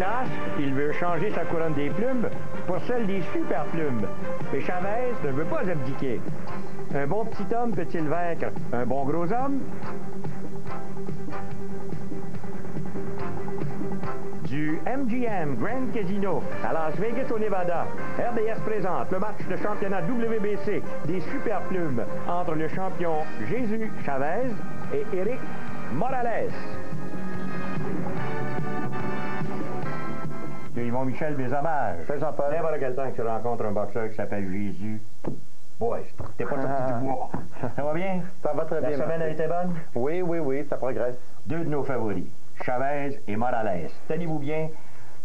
classe, il veut changer sa couronne des plumes pour celle des super plumes. Et Chavez ne veut pas abdiquer. Un bon petit homme peut-il vaincre un bon gros homme? Du MGM Grand Casino à Las Vegas au Nevada, RDS présente le match de championnat WBC des super plumes entre le champion Jésus Chavez et Éric Morales. C'est Yvon Michel, mes hommages. C'est Jean-Paul. N'importe quel temps que tu rencontres un boxeur qui s'appelle Jésus. Ouais, t'es pas sorti du bois. Ça va bien? Ça va très bien. La semaine a été bonne? Oui, ça progresse. Deux de nos favoris, Chavez et Morales. Tenez-vous bien,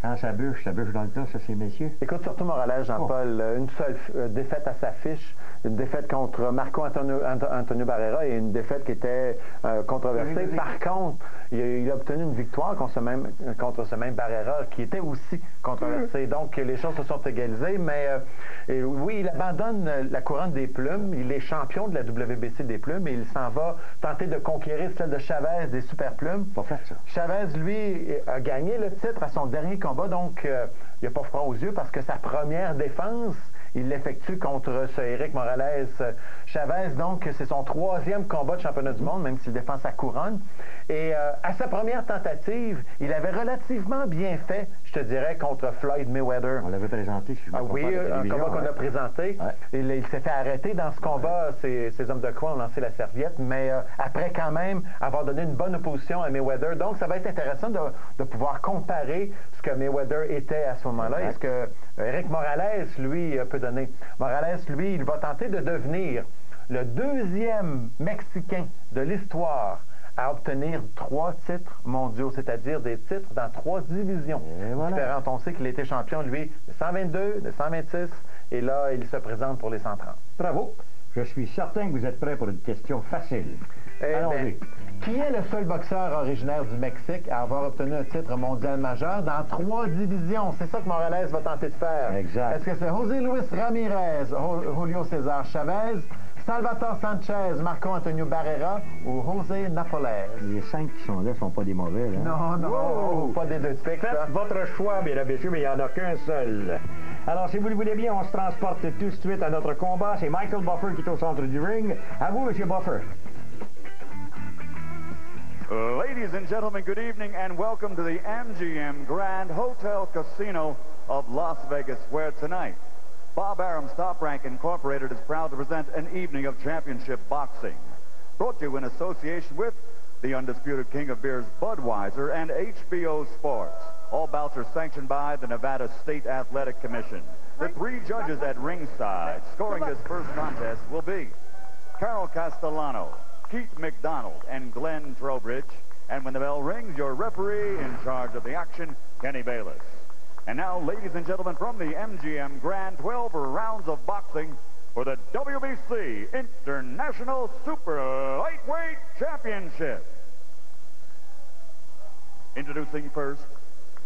quand ça bûche dans le tas, ça c'est messieurs. Écoute, surtout Morales, Jean-Paul, une seule défaite à sa fiche, une défaite contre Marco Antonio Barrera et une défaite qui était controversée. Par contre, il a obtenu une victoire contre ce même Barrera qui était aussi controversé. Donc, les choses se sont égalisées, mais oui, il abandonne la couronne des plumes. Il est champion de la WBC des plumes et il s'en va tenter de conquérir celle de Chavez des super plumes. Pas fait ça. Chavez, lui, a gagné le titre à son dernier combat, donc il n'a pas froid aux yeux parce que sa première défense, il l'effectue contre ce Éric Morales. Chavez, donc, c'est son troisième combat de championnat du monde, même s'il défend sa couronne. Et à sa première tentative, il avait relativement bien fait, je te dirais, contre Floyd Mayweather. On l'avait présenté, je suis oui, un combat qu'on a présenté. Ouais. Il s'est fait arrêter dans ce combat. Ces hommes de croix ont lancé la serviette, mais après quand même avoir donné une bonne opposition à Mayweather. Donc, ça va être intéressant de pouvoir comparer ce que Mayweather était à ce moment-là et ce que Éric Morales, lui, peut donner. Morales, lui, il va tenter de devenir le deuxième Mexicain de l'histoire à obtenir 3 titres mondiaux, c'est-à-dire des titres dans 3 divisions différentes. On sait qu'il était champion, lui, de 122, de 126, et là, il se présente pour les 130. Bravo. Je suis certain que vous êtes prêts pour une question facile. Allons-y. Qui est le seul boxeur originaire du Mexique à avoir obtenu un titre mondial majeur dans 3 divisions? C'est ça que Morales va tenter de faire. Exact. Est-ce que c'est José Luis Ramirez, Julio César Chavez, Salvatore Sanchez, Marco Antonio Barrera ou José Napoles? Les 5 qui sont là ne sont pas des mauvais. Là. Non, pas des deux typiques. Faites votre choix, mesdames et messieurs, mais il n'y en a qu'un seul. Alors, si vous le voulez bien, on se transporte tout de suite à notre combat. C'est Michael Buffer qui est au centre du ring. À vous, M. Buffer. Ladies and gentlemen, good evening and welcome to the MGM Grand Hotel Casino of Las Vegas, where tonight Bob Arum's Top Rank Incorporated is proud to present an evening of championship boxing. Brought to you in association with the undisputed king of beers, Budweiser, and HBO Sports. All bouts are sanctioned by the Nevada State Athletic Commission. The 3 judges at ringside scoring this first contest will be Carol Castellano, Keith McDonald, and Glenn Trowbridge. And when the bell rings, your referee in charge of the action, Kenny Bayless. And now, ladies and gentlemen, from the MGM Grand 12 rounds of boxing for the WBC International Super Lightweight Championship. Introducing first,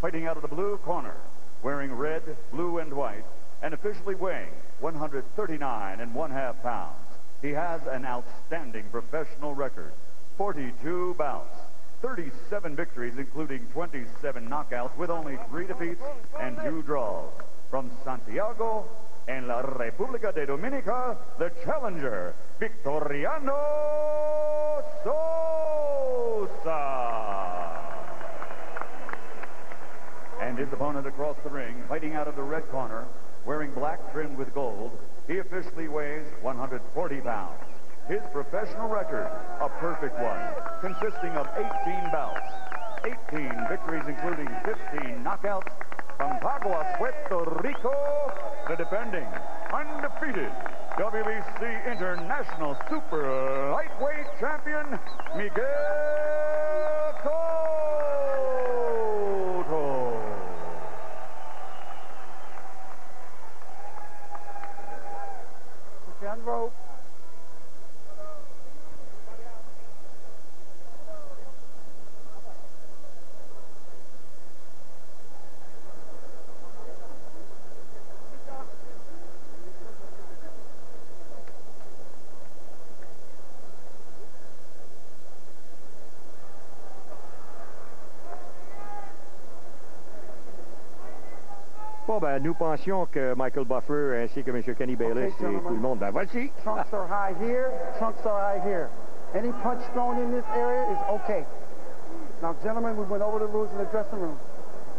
fighting out of the blue corner, wearing red, blue, and white, and officially weighing 139½ pounds. He has an outstanding professional record, 42 bouts, 37 victories, including 27 knockouts, with only 3 defeats and 2 draws. From Santiago, en la República de Dominica, the challenger, Victoriano Sosa. And his opponent across the ring, fighting out of the red corner, wearing black trimmed with gold, he officially weighs 140 pounds. His professional record, a perfect one, consisting of 18 bouts, 18 victories, including 15 knockouts. From Caguas, Puerto Rico, the defending, undefeated WBC International Super Lightweight Champion, Miguel Cotto. Stand rope. Bon, ben, nous pensions que Michael Buffer ainsi que M. Kenny Bayless et tout le monde, ben voici. Trunks are high here, trunks are high here. Any punch thrown in this area is okay. Now, gentlemen, we went over the rules in the dressing room.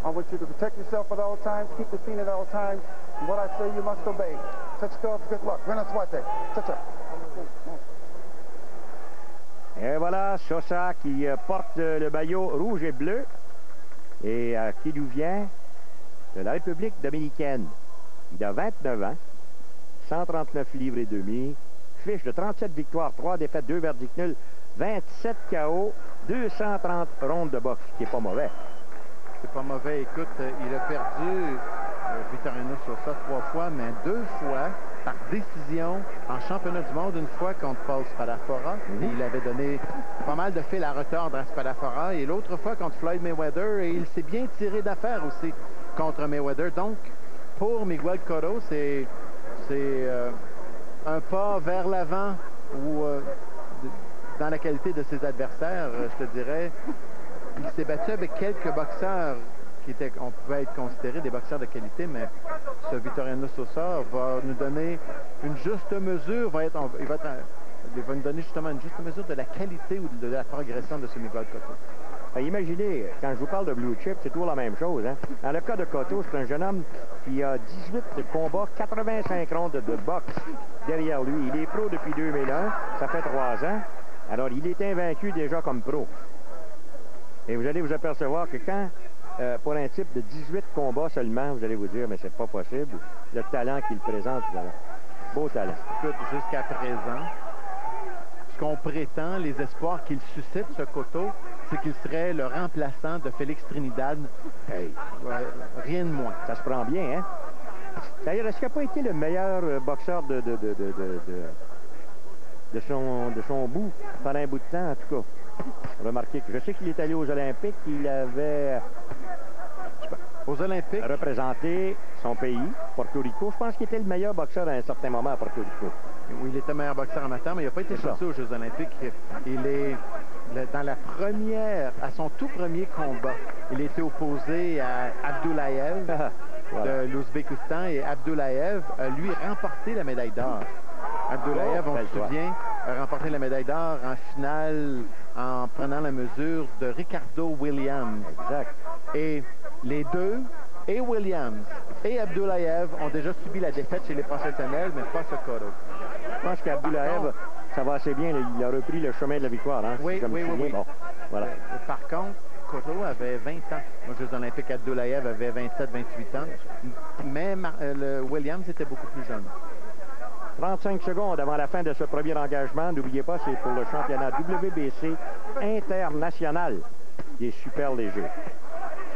I want you to protect yourself at all times, keep your feet at all times. And what I say, you must obey. Touch gloves, good luck. Buena suerte. Touch up. Et voilà, Sosa qui porte le maillot rouge et bleu et qui nous vient de la République dominicaine. Il a 29 ans, 139 livres et demi, fiche de 37 victoires, 3 défaites, 2 verdicts nuls, 27 KO, 230 rondes de boxe, ce qui n'est pas mauvais. C'est pas mauvais. Écoute, il a perdu Vitorino Sosa 3 fois, mais 2 fois par décision en championnat du monde, une fois contre Paul Spadafora. Et il avait donné pas mal de fil à retordre à Spadafora. Et l'autre fois contre Floyd Mayweather. Et il s'est bien tiré d'affaire aussi contre Mayweather. Donc, pour Miguel Cotto, c'est un pas vers l'avant ou dans la qualité de ses adversaires, je te dirais. Il s'est battu avec quelques boxeurs on pouvait être considérés des boxeurs de qualité, mais ce Vitorino Sosa va nous donner une juste mesure, il va nous donner justement une juste mesure de la qualité ou de la progression de ce Miguel Cotto. Imaginez, quand je vous parle de Blue Chip, c'est toujours la même chose. Hein? Dans le cas de Cotto, c'est un jeune homme qui a 18 combats, 85 rondes de boxe derrière lui. Il est pro depuis 2001, ça fait 3 ans. Alors, il est invaincu déjà comme pro. Et vous allez vous apercevoir que quand, pour un type de 18 combats seulement, vous allez vous dire, mais c'est pas possible. Le talent qu'il présente, beau talent. Écoute, jusqu'à présent, ce qu'on prétend, les espoirs qu'il suscite, ce Cotto, c'est qu'il serait le remplaçant de Félix Trinidad. Hey. Rien de moins. Ça se prend bien, hein? D'ailleurs, est-ce qu'il n'a pas été le meilleur boxeur de son bout pendant un bout de temps, en tout cas? Remarquez que je sais qu'il est allé aux Olympiques, il avait aux Olympiques représenté son pays, Porto Rico. Je pense qu'il était le meilleur boxeur à un certain moment à Porto Rico. Oui, il était meilleur boxeur amateur, mais il n'a pas été chanceux aux Jeux Olympiques. Il est à son tout premier combat, il était opposé à Abdoulayev de l'Ouzbékistan et Abdoulayev a lui remporté la médaille d'or. Abdoulayev, on se souvient, a remporté la médaille d'or en finale en prenant la mesure de Ricardo Williams. Exact. Et les deux, et Williams et Abdoulayev, ont déjà subi la défaite chez les professionnels, mais pas ce Cotto. Je pense qu'Abdoulayev, ça va assez bien. Il a repris le chemin de la victoire. Hein, oui. Bon, voilà. Par contre, Cotto avait 20 ans. Aux Jeux Olympiques, Abdoulayev avait 27-28 ans. Mais Williams était beaucoup plus jeune. 35 secondes avant la fin de ce premier engagement. N'oubliez pas, c'est pour le championnat WBC international des super légers.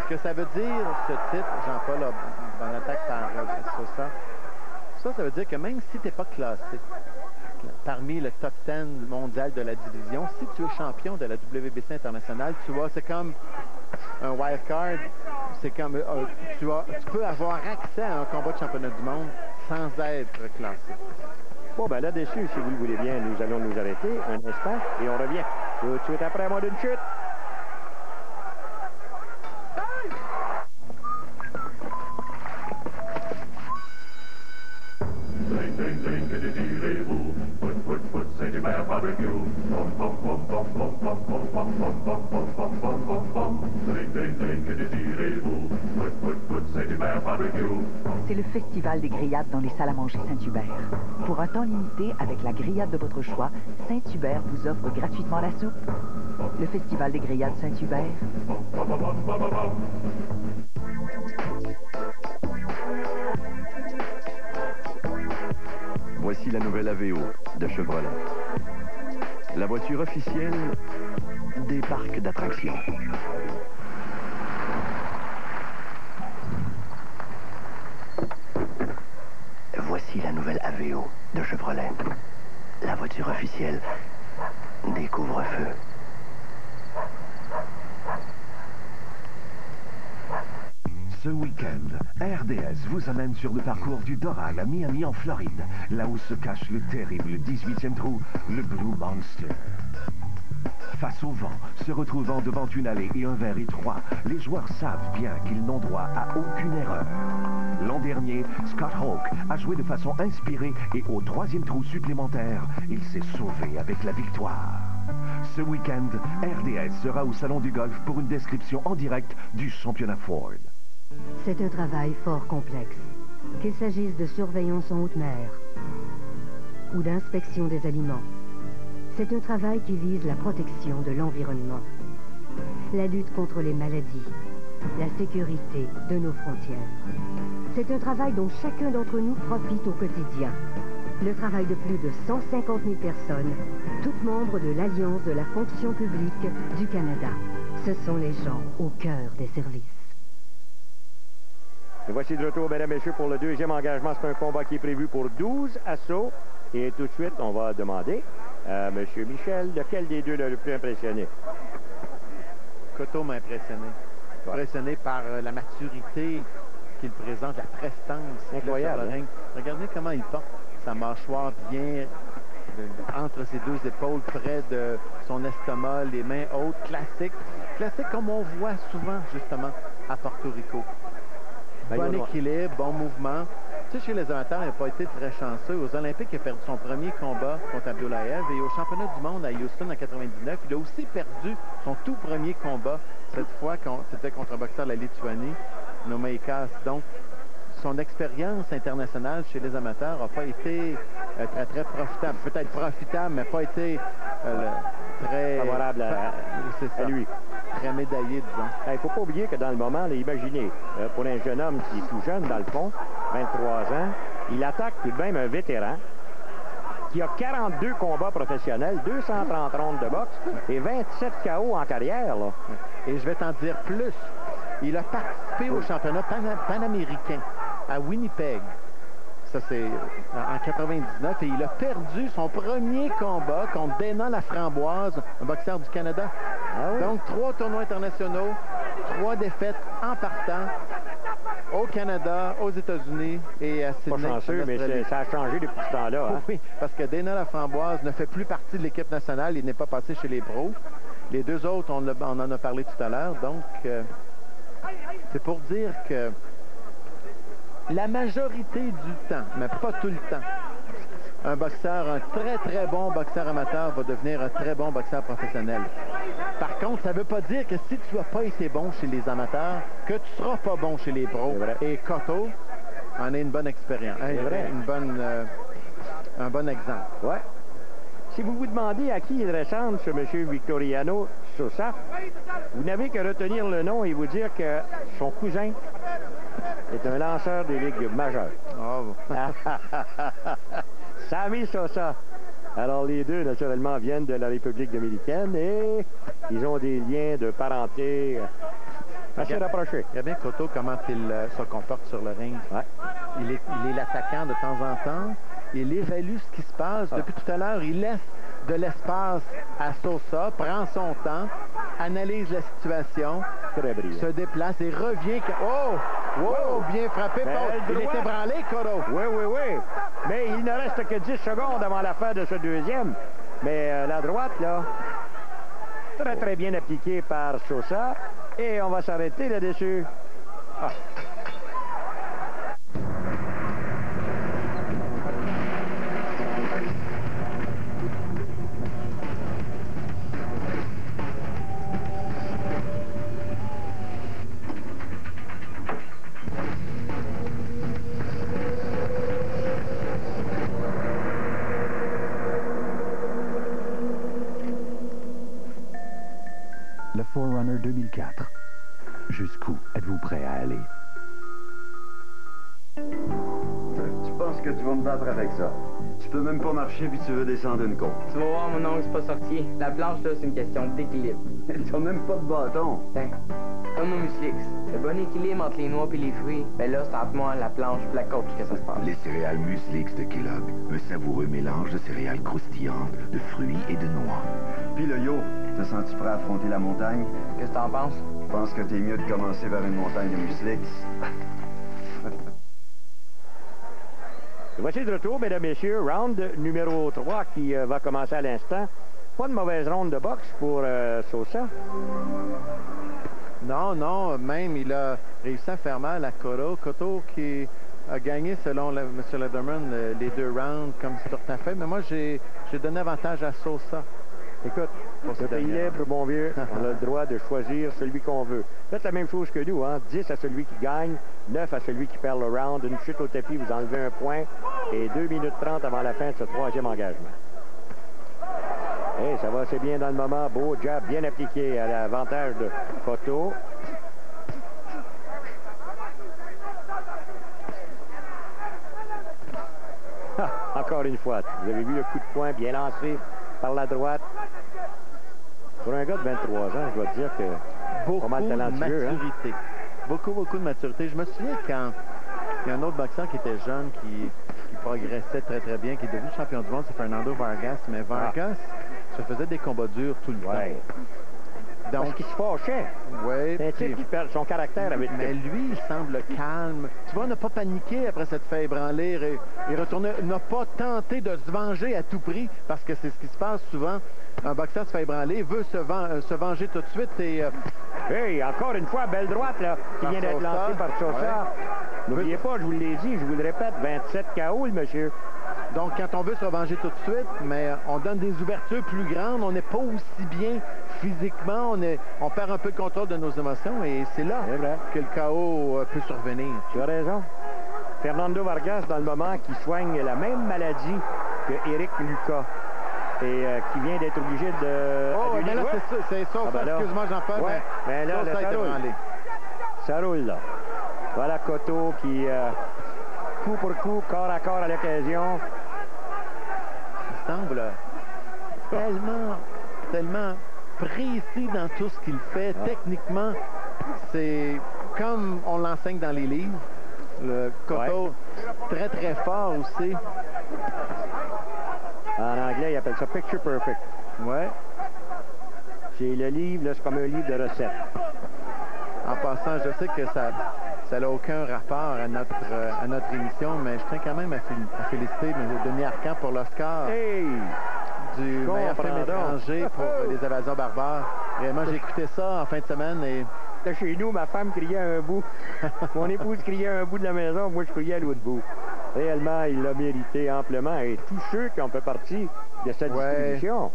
Ce que ça veut dire, ce titre, Jean-Paul, en attaque par Sosa, ça veut dire que même si tu n'es pas classé parmi le top 10 mondial de la division, si tu es champion de la WBC internationale, tu vois, c'est comme un wild card, c'est comme tu peux avoir accès à un combat de championnat du monde sans être classé. Bon, ben là-dessus, si vous le voulez bien, nous allons nous arrêter un instant et on revient tout de suite après moi d'une chute. C'est le festival des grillades dans les salles à manger Saint-Hubert. Pour un temps limité, avec la grillade de votre choix, Saint-Hubert vous offre gratuitement la soupe. Le festival des grillades Saint-Hubert. Voici la nouvelle AVO de Chevrolet. La voiture officielle des parcs d'attractions. Voici la nouvelle AVO de Chevrolet. La voiture officielle des couvre-feux. Ce week-end, RDS vous amène sur le parcours du Doral à Miami en Floride, là où se cache le terrible 18e trou, le Blue Monster. Face au vent, se retrouvant devant une allée et un verre étroit, les joueurs savent bien qu'ils n'ont droit à aucune erreur. L'an dernier, Scott Hawk a joué de façon inspirée et au 3e trou supplémentaire, il s'est sauvé avec la victoire. Ce week-end, RDS sera au Salon du Golf pour une description en direct du championnat Ford. C'est un travail fort complexe, qu'il s'agisse de surveillance en haute mer ou d'inspection des aliments. C'est un travail qui vise la protection de l'environnement, la lutte contre les maladies, la sécurité de nos frontières. C'est un travail dont chacun d'entre nous profite au quotidien. Le travail de plus de 150 000 personnes, toutes membres de l'Alliance de la fonction publique du Canada. Ce sont les gens au cœur des services. Et voici de retour, mesdames et messieurs, pour le 2e engagement. C'est un combat qui est prévu pour 12 assauts. Et tout de suite, on va demander à M. Michel, lequel des deux l'a le plus impressionné? Cotto m'a impressionné. Impressionné par la maturité qu'il présente, la prestance. Incroyable. Sur le ring. Regardez comment il porte sa mâchoire bien entre ses deux épaules, près de son estomac, les mains hautes, classique. Classique comme on voit souvent, justement, à Porto Rico. Bon équilibre, bon mouvement. Tu sais, chez les amateurs, il n'a pas été très chanceux. Aux Olympiques, il a perdu son premier combat contre Abdoulayev. Et au championnat du monde à Houston en 99, il a aussi perdu son tout premier combat. Cette fois, c'était contre un boxeur de la Lituanie, Nomaikas. Donc, son expérience internationale chez les amateurs n'a pas été très, très profitable. Peut-être profitable, mais pas été très... favorable à lui. Très médaillé, disons. Il ne faut pas oublier que dans le moment, là, imaginez, pour un jeune homme qui est tout jeune, dans le fond, 23 ans, il attaque tout de même un vétéran qui a 42 combats professionnels, 230 rondes de boxe et 27 KO en carrière. Là. Et je vais t'en dire plus. Il a participé au championnat panaméricain à Winnipeg. Ça, c'est en 99. Et il a perdu son premier combat contre Dana Laframboise, un boxeur du Canada. Ah oui? Donc, 3 tournois internationaux, 3 défaites en partant au Canada, aux États-Unis et à Sydney. Pas chanceux, mais ça a changé depuis ce temps-là. Hein? Oui, parce que Dana Laframboise ne fait plus partie de l'équipe nationale. Il n'est pas passé chez les pros. Les deux autres, on en a parlé tout à l'heure. Donc, c'est pour dire que la majorité du temps, mais pas tout le temps, un boxeur, un très, très bon boxeur amateur va devenir un très bon boxeur professionnel. Par contre, ça ne veut pas dire que si tu n'as pas été bon chez les amateurs, que tu ne seras pas bon chez les pros. Et Cotto en est une bonne expérience. Un bon exemple. Ouais. Si vous vous demandez à qui il ressemble, ce monsieur Victoriano Sosa, vous n'avez qu'à retenir le nom et vous dire que son cousin est un lanceur des ligues majeures. Oh. Sammy Sosa. Alors, les deux, naturellement, viennent de la République dominicaine et ils ont des liens de parenté assez rapprochés. Regardez bien Cotto, comment il se comporte sur le ring. Ouais. Il est l'attaquant de temps en temps. Il évalue ce qui se passe. Depuis tout à l'heure, il laisse de l'espace à Sosa, prend son temps, analyse la situation, se déplace et revient. Oh! Wow! Bien frappé. Il est ébranlé, Cotto. Oui, oui, oui. Mais il ne reste que 10 secondes avant la fin de ce deuxième. Mais la droite, là, très, très bien appliquée par Sosa. Et on va s'arrêter là-dessus. Ah. Le Forerunner 2004. Jusqu'où êtes-vous prêt à aller? Tu penses que tu vas me battre avec ça? Tu peux même pas marcher puis tu veux descendre une côte. Tu vas voir, mon oncle, c'est pas sorcier. La planche, là, c'est une question d'équilibre. T'as même pas de bâton. Ben, comme au Muslix. Le bon équilibre entre les noix et les fruits, ben là, c'est entre moi, la planche et la côte que ça se passe. Les céréales Muslix de Kellogg. Un savoureux mélange de céréales croustillantes, de fruits et de noix. Puis le yo, te sens-tu prêt à affronter la montagne? Qu'est-ce que t'en penses? Je pense que t'es mieux de commencer vers une montagne de Muslix. Voici de retour, mesdames et messieurs, round numéro 3 qui va commencer à l'instant. Pas de mauvaise ronde de boxe pour Sosa. Non, non, même il a réussi à faire mal à Cotto. Cotto qui a gagné, selon M. Lederman, les 2 rounds comme c'est tout à fait. Mais moi, j'ai donné avantage à Sosa. Écoute, le pays libre, mon vieux, on a le droit de choisir celui qu'on veut. Faites la même chose que nous, hein? 10 à celui qui gagne, 9 à celui qui perd le round, une chute au tapis, vous enlevez un point, et 2 minutes 30 avant la fin de ce 3e engagement. Et ça va assez bien dans le moment. Beau jab bien appliqué à l'avantage de Cotto. Encore une fois, vous avez vu le coup de poing bien lancé par la droite. Pour un gars de 23 ans, je dois te dire que beaucoup pas mal talentueux, de maturité. Hein? Beaucoup de maturité. Je me souviens quand il y a un autre boxeur qui était jeune, qui progressait très très bien, qui est devenu champion du monde, c'est Fernando Vargas. Mais Vargas se faisait des combats durs tout le temps. Donc, parce qu'il se fâchait. Oui. C'est un type qui perd son caractère avec. Mais lui, il semble calme. Tu vois, n'a pas paniqué après cette fait ébranler. Il retournait, n'a pas tenté de se venger à tout prix, parce que c'est ce qui se passe souvent. Un boxeur se fait ébranler, veut se venger tout de suite. Et, hey, encore une fois, belle droite là, qui vient d'être lancée par Sosa. Ouais. N'oubliez pas, je vous l'ai dit, je vous le répète, 27 KO, le monsieur. Donc, quand on veut se venger tout de suite, mais on donne des ouvertures plus grandes, on n'est pas aussi bien physiquement, on perd un peu le contrôle de nos émotions, et c'est là que le KO peut survenir. Tu as raison. Fernando Vargas, dans le moment, qui soigne la même maladie que Eric Lucas. Et qui vient d'être obligé de... Oh, mais là, c'est ça. Excuse-moi, Jean-Paul, mais là, ça a été branlé. Ça roule, là. Voilà Cotto qui, coup pour coup, corps à corps à l'occasion. Il semble tellement précis dans tout ce qu'il fait. Techniquement, c'est comme on l'enseigne dans les livres. Le Cotto, très, très fort aussi. En anglais, ils appellent ça Picture Perfect. Ouais. C'est le livre, c'est comme un livre de recettes. En passant, je sais que ça n'a aucun rapport à notre émission, mais je tiens quand même à féliciter Denis Arcand pour l'Oscar du meilleur film étranger pour Les Évasions barbares. Vraiment, j'ai écouté ça en fin de semaine et... Chez nous, ma femme criait à un bout. Mon épouse criait à un bout de la maison, moi je criais à l'autre bout. Réellement, il l'a mérité amplement. Et tous ceux qui ont fait partie de cette distribution.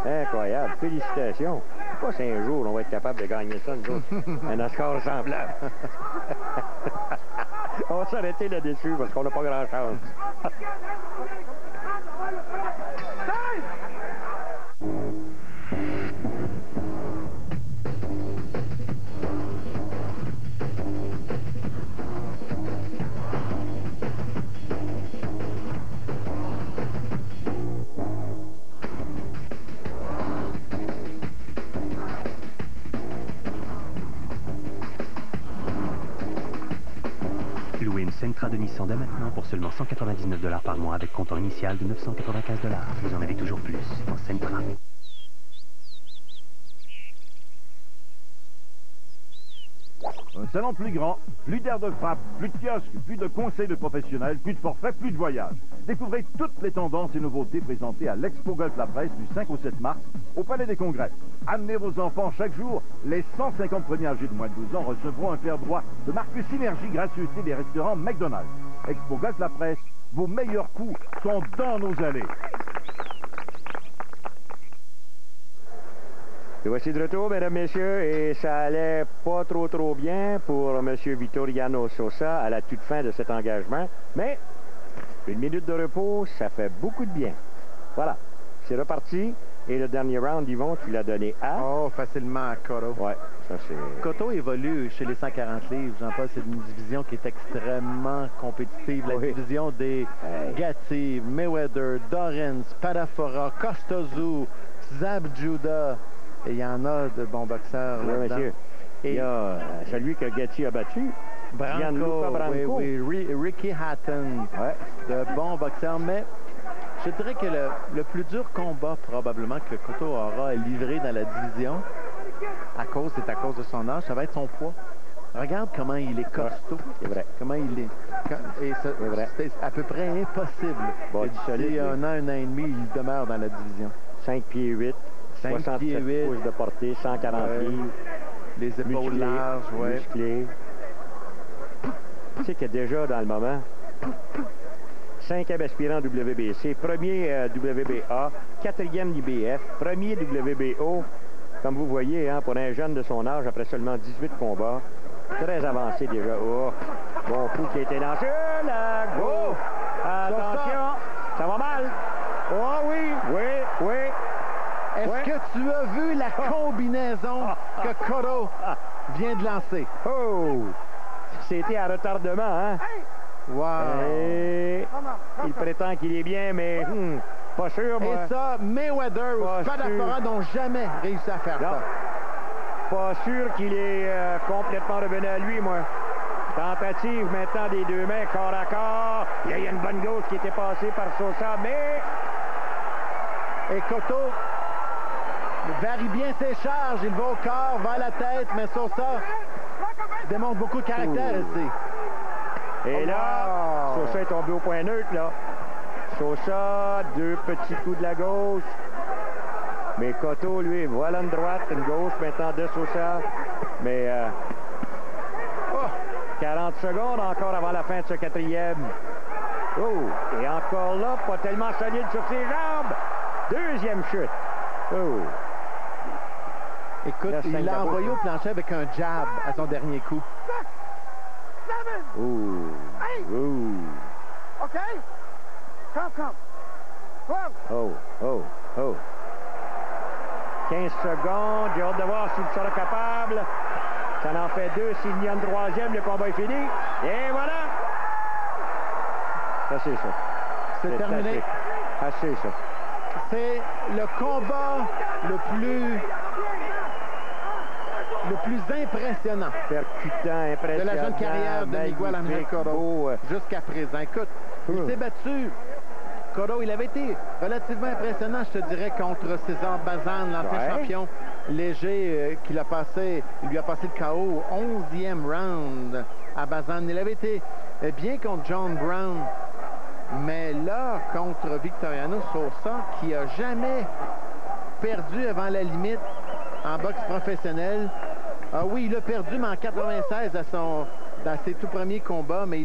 Incroyable. Félicitations. Je sais pas si un jour on va être capable de gagner ça, nous autres. Un Oscar semblable. On va s'arrêter là-dessus parce qu'on n'a pas grand-chance. Sentra de Nissan dès maintenant pour seulement 199 $ par mois avec comptant initial de 995 $. Vous en avez toujours plus en Sentra. Un salon plus grand, plus d'air de frappe, plus de kiosques, plus de conseils de professionnels, plus de forfaits, plus de voyages. Découvrez toutes les tendances et nouveautés présentées à l'Expo Golf La Presse du 5 au 7 mars au Palais des Congrès. Amenez vos enfants chaque jour. Les 150 premiers âgés de moins de 12 ans recevront un paire droit de marque Synergie gratuité des restaurants McDonald's. Expo Golf La Presse, vos meilleurs coups sont dans nos allées. Et voici de retour, mesdames, messieurs, et ça allait pas trop bien pour M. Vitoriano Sosa à la toute fin de cet engagement. Mais une minute de repos, ça fait beaucoup de bien. Voilà, c'est reparti. Et le dernier round, Yvon, tu l'as donné à... Oh, facilement à Cotto. Ouais, ça c'est... Cotto évolue chez les 140 livres. Jean-Paul, c'est une division qui est extrêmement compétitive. La division des Gatti, Mayweather, Dorrance, Padafora, Costozu, Zab Judah. Et il y en a de bons boxeurs là-dedans. Monsieur. Et il y a celui que Gatti a battu. Branco. Oui, Ricky Hatton. De bons boxeurs. Mais je dirais que le plus dur combat probablement que Cotto aura livré dans la division, à cause de son âge, ça va être son poids. Regarde comment il est costaud. C'est vrai. Comment il est... Et c'est à peu près impossible. Bon, d'ici un an et demi, il demeure dans la division. 5 pieds 8. 67 pouces de portée, 140 livres. Les épaules musclé, larges, ouais. musclé. Tu sais qu'il est déjà dans le moment. 5e aspirant WBC, premier WBA, 4e IBF, premier WBO. Comme vous voyez, hein, pour un jeune de son âge, après seulement 18 combats, très avancé déjà. Oh, bon coup qui a été lancé. La go! Attention, ça va mal. Oh oui, oui. Est-ce que tu as vu la combinaison que Cotto vient de lancer? Oh! C'était à retardement, hein? Wow! Et il prétend qu'il est bien, mais pas sûr, moi. Et ça, Mayweather ou Spadafora n'ont jamais réussi à faire ça. Pas sûr qu'il est complètement revenu à lui, moi. Tentative maintenant des deux mains, corps à corps. Il y a une bonne gauche qui était passée par Sosa, mais... Et Cotto varie bien ses charges. Il va au corps, va à la tête, mais Sosa démontre beaucoup de caractère ici. Et là, Sosa est tombé au point neutre, là. Sosa, 2 petits coups de la gauche. Mais Cotto, lui, voilà une droite, une gauche maintenant de Sosa. Mais 40 secondes encore avant la fin de ce 4e. Oh, et encore là, pas tellement solide sur ses jambes. 2e chute. Oh. Écoute, il l'a envoyé au plancher avec un jab à son dernier coup. OK. Come. Oh. 15 secondes. J'ai hâte de voir s'il sera capable. Ça en fait 2. S'il y a une 3e, le combat est fini. Et voilà. Ça, c'est ça. C'est terminé. Assez, ça. C'est le combat le plus impressionnant. Percutant, impressionnant. De la jeune carrière de Miguel Ángel Cotto jusqu'à présent. Écoute, il s'est battu. Cotto, il avait été relativement impressionnant, je te dirais, contre César Bazan, l'ancien champion léger qui lui a passé le KO au 11e round à Bazan. Il avait été bien contre John Brown. Mais là, contre Victoriano Sosa, qui a jamais perdu avant la limite en boxe professionnelle. Ah oui, il a perdu, mais en 96 dans ses tout premiers combats. Mais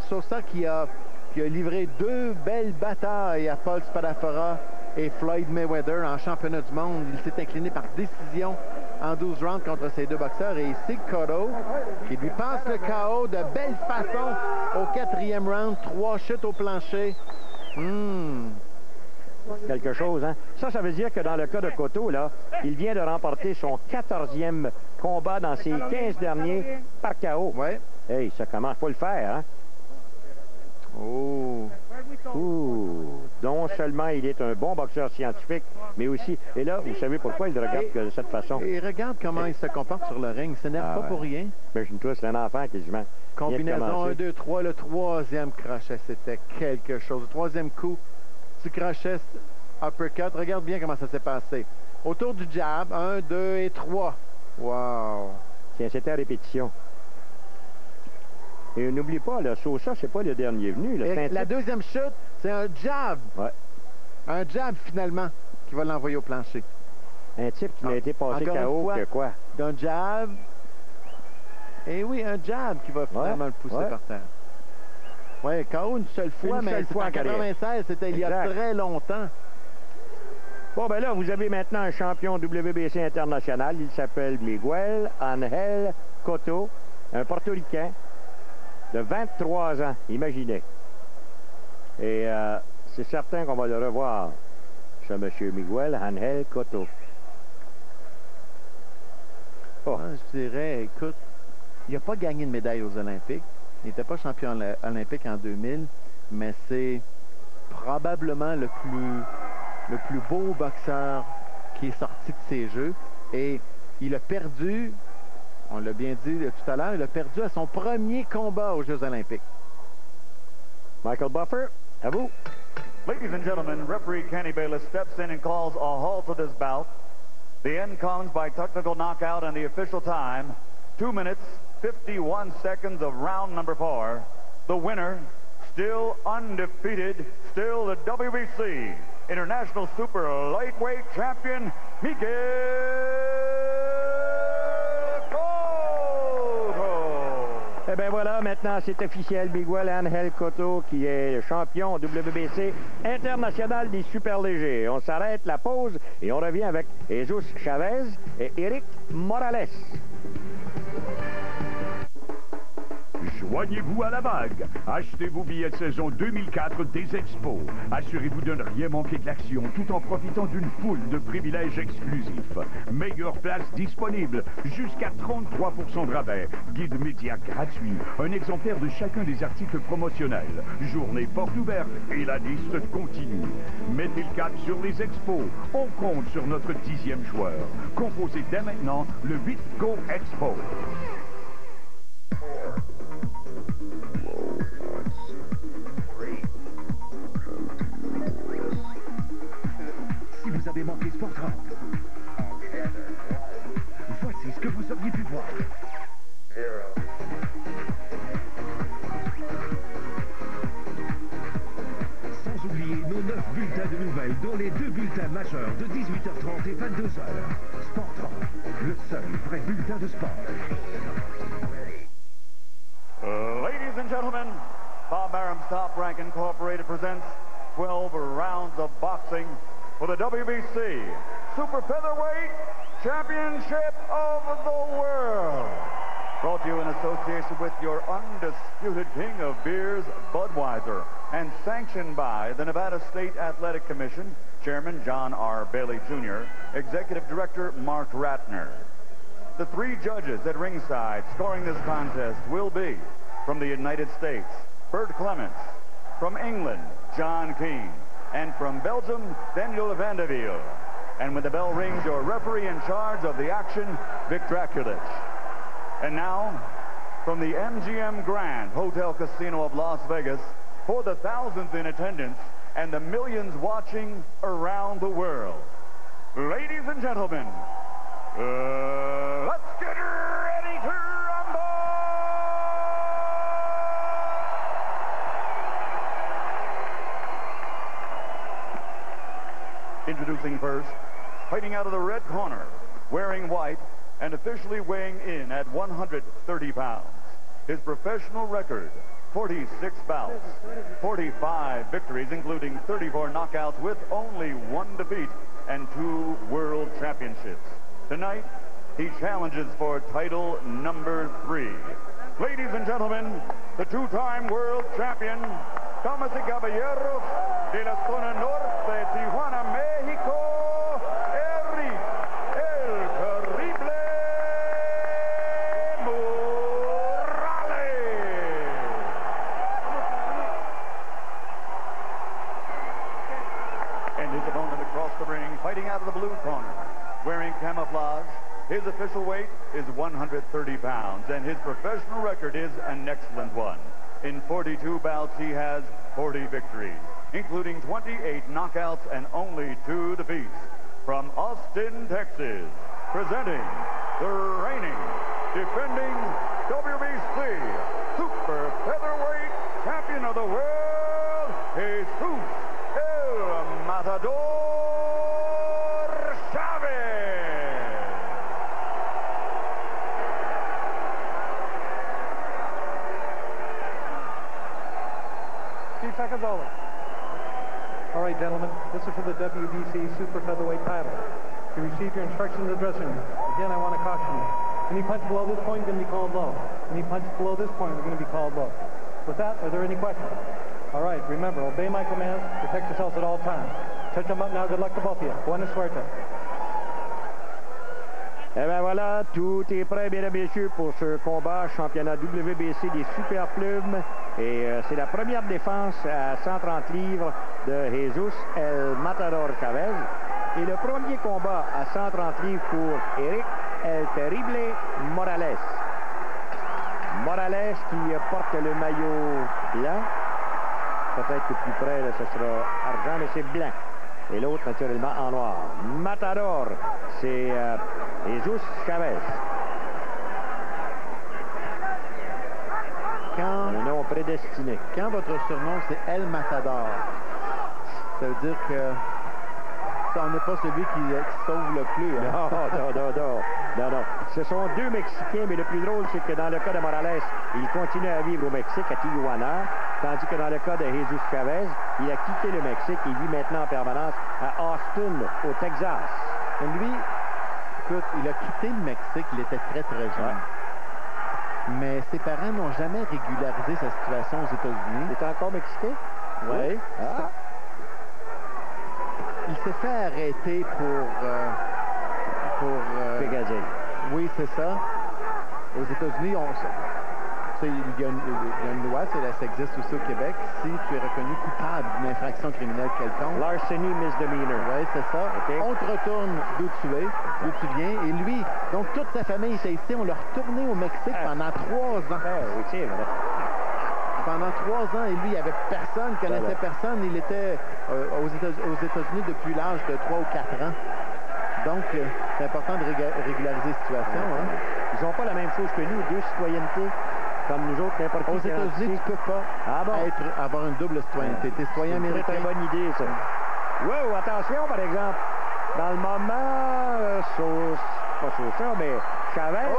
Sosa qui a livré 2 belles batailles à Paul Spadafora et Floyd Mayweather en championnat du monde. Il s'est incliné par décision en 12 rounds contre ces 2 boxeurs. Et ici, Cotto, qui lui passe le KO de belle façon au 4e round. 3 chutes au plancher. Quelque chose, hein? Ça veut dire que dans le cas de Cotto, là, il vient de remporter son 14e combat dans ses 15 derniers par KO. Ouais. Hey, ça commence, faut le faire, hein? Non seulement il est un bon boxeur scientifique, mais aussi, et là, vous savez pourquoi il regarde de cette façon. Et regarde comment il se comporte sur le ring. Il s'énerve pas pour rien. Imagine-toi, c'est un enfant quasiment. Combinaison 1, 2, 3, le 3e crochet, c'était quelque chose. Le 3e coup, du crochet, uppercut. Regarde bien comment ça s'est passé. Autour du jab, 1, 2 et 3. Wow! Tiens, c'était à répétition. Et n'oublie pas, là, Sosa, c'est pas le dernier venu. Là, la 2e chute, c'est un jab. Ouais. Un jab, finalement, qui va l'envoyer au plancher. Un type qui n'a été passé KO que quoi? D'un jab. Et oui, un jab qui va finalement le pousser par terre. Oui, KO une seule fois, mais en 96, c'était il y a très longtemps. Bon, ben là, vous avez maintenant un champion WBC international. Il s'appelle Miguel Ángel Cotto, un portoricain de 23 ans, imaginez. Et c'est certain qu'on va le revoir, ce monsieur Miguel Ángel Cotto. Je dirais, écoute, il n'a pas gagné de médaille aux Olympiques. Il n'était pas champion olympique en 2000, mais c'est probablement le plus beau boxeur qui est sorti de ces Jeux. Et il a perdu, on l'a bien dit tout à l'heure, il a perdu à son premier combat aux Jeux olympiques. Michael Buffer, à vous. Ladies and gentlemen, referee Kenny Bayless steps in and calls a halt to this bout. The end comes by technical knockout, and the official time, 2 minutes, 51 seconds of round number 4. The winner, still undefeated, still the WBC International Super Lightweight Champion, Miguel bien voilà, maintenant c'est officiel. Miguel Angel Cotto qui est le champion WBC international des superlégers. On s'arrête, la pause, et on revient avec Jesus Chavez et Eric Morales. Joignez-vous à la vague. Achetez vos billets de saison 2004 des Expos. Assurez-vous de ne rien manquer de l'action tout en profitant d'une foule de privilèges exclusifs. Meilleure place disponible, jusqu'à 33% de rabais. Guide média gratuit, un exemplaire de chacun des articles promotionnels. Journée porte ouverte et la liste continue. Mettez le cap sur les Expos. On compte sur notre 10e joueur. Composez dès maintenant le 8 Go Expo. Si vous avez manqué Sport 30, voici ce que vous auriez pu voir. Sans oublier nos 9 bulletins de nouvelles, dont les 2 bulletins majeurs de 18h30 et 22h. Sport 30, le seul vrai bulletin de sport. Ladies and gentlemen, Bob Arum's Top Rank Incorporated presents 12 rounds of boxing for the WBC Super Featherweight Championship of the World. Brought to you in association with your undisputed king of beers, Budweiser, and sanctioned by the Nevada State Athletic Commission, Chairman John R. Bailey Jr., Executive Director Mark Ratner. The 3 judges at ringside scoring this contest will be from the United States, Bert Clements, from England, John Keane, and from Belgium, Daniel Vandeville. And when the bell rings, your referee in charge of the action, Vic Draculich. And now, from the MGM Grand Hotel Casino of Las Vegas, for the thousands in attendance and the millions watching around the world, ladies and gentlemen, let's get ready to rumble! Introducing first, fighting out of the red corner, wearing white, and officially weighing in at 130 pounds. His professional record, 46 bouts, 45 victories, including 34 knockouts with only 1 defeat and 2 world championships. Tonight, he challenges for title number 3. Ladies and gentlemen, the 2-time world champion, Damas y Caballeros, de la zona norte, Tijuana, México, Eric El Terrible Morales. And his opponent across the ring, fighting out of the blue corner, wearing camouflage. His official weight is 130 pounds, and his professional record is an excellent one. In 42 bouts, he has 40 victories, including 28 knockouts and only 2 defeats. From Austin, Texas, presenting the reigning, defending WBC Super Featherweight Champion of the World, Jesus El Matador Chavez. Seconds over. All right, gentlemen, this is for the WBC Super Featherweight title. You received your instructions in the dressing room. Again, I want to caution you. Any punch below this point is going to be called low. Any punch below this point is going to be called low. With that, are there any questions? All right, remember, obey my commands, protect yourselves at all times. Touch them up now. Good luck to both of you. Buena suerte. Eh bien voilà, tout est prêt, mesdames et messieurs, pour ce combat championnat WBC des super plumes. Et c'est la première défense à 130 livres de Jesus El Matador Chavez. Et le premier combat à 130 livres pour Eric El Terrible Morales. Morales qui porte le maillot blanc. Peut-être que plus près, là, ce sera argent, mais c'est blanc. Et l'autre, naturellement, en noir. Matador, c'est Jesus Chavez. Un nom prédestiné. Quand votre surnom, c'est El Matador, ça veut dire que on n'est pas celui qui sauve le plus. Hein? Non. Ce sont deux Mexicains, mais le plus drôle, c'est que dans le cas de Morales, il continue à vivre au Mexique, à Tijuana, tandis que dans le cas de Jesus Chavez, il a quitté le Mexique et vit maintenant en permanence à Austin, au Texas. Et lui, écoute, il a quitté le Mexique, il était très, très jeune. Ouais. Mais ses parents n'ont jamais régularisé sa situation aux États-Unis. Il est encore mexicain? Oui. Ah. Il s'est fait arrêter pour Pégasil. Oui, c'est ça. Aux États-Unis, il y a une loi, ça existe aussi au Québec. Si tu es reconnu coupable d'une infraction criminelle quelconque. Larceny misdemeanor. Oui, c'est ça. Okay. On te retourne d'où tu es, d'où tu viens. Et lui, donc toute sa famille était ici. On l'a retourné au Mexique pendant 3 ans. Oui, c'est vrai. Pendant 3 ans, et lui, il n'y avait personne, il connaissait personne. Il était aux États-Unis depuis l'âge de 3 ou 4 ans. Donc, c'est important de régulariser la situation. Hein? Ils n'ont pas la même chose que nous, 2 citoyennetés, comme nous autres, n'importe qui. Aux États-Unis, tu ne peux pas avoir une double citoyenneté. Tu es citoyen américain. C'est une très bonne idée, ça. Wow, attention, par exemple, dans le moment, pas Sosa, mais Chavez,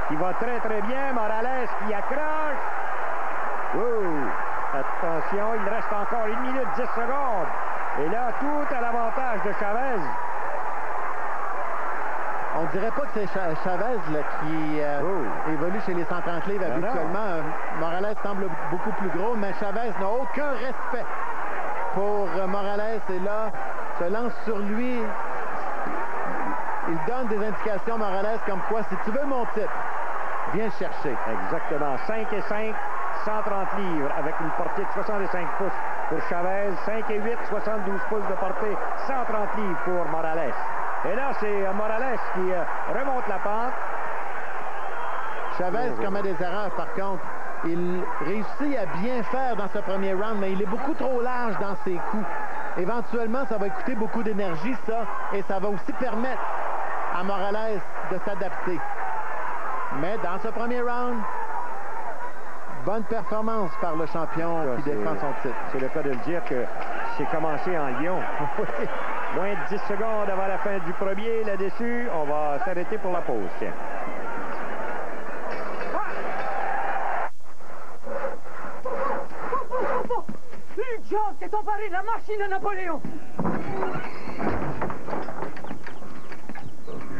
qui va très, très bien. Morales qui accroche. Wow! Attention, il reste encore 1 minute 10 secondes. Et là, tout à l'avantage de Chavez. On dirait pas que c'est Chavez là, qui évolue chez les 130 livres habituellement. Morales semble beaucoup plus gros, mais Chavez n'a aucun respect pour Morales. Et là, se lance sur lui. Il donne des indications à Morales comme quoi, si tu veux mon titre, viens le chercher. Exactement. 5 et 5. 130 livres avec une portée de 65 pouces pour Chavez, 5 et 8, 72 pouces de portée, 130 livres pour Morales. Et là, c'est Morales qui remonte la pente. Chavez commet des erreurs, par contre. Il réussit à bien faire dans ce premier round, mais il est beaucoup trop large dans ses coups. Éventuellement, ça va coûter beaucoup d'énergie, ça, et ça va aussi permettre à Morales de s'adapter. Mais dans ce premier round, bonne performance par le champion qui défend son titre. C'est le cas de le dire que c'est commencé en Lyon. Moins de 10 secondes avant la fin du premier. Là-dessus, on va s'arrêter pour la pause. Tiens. Le diable s'est emparé de la machine à Napoléon.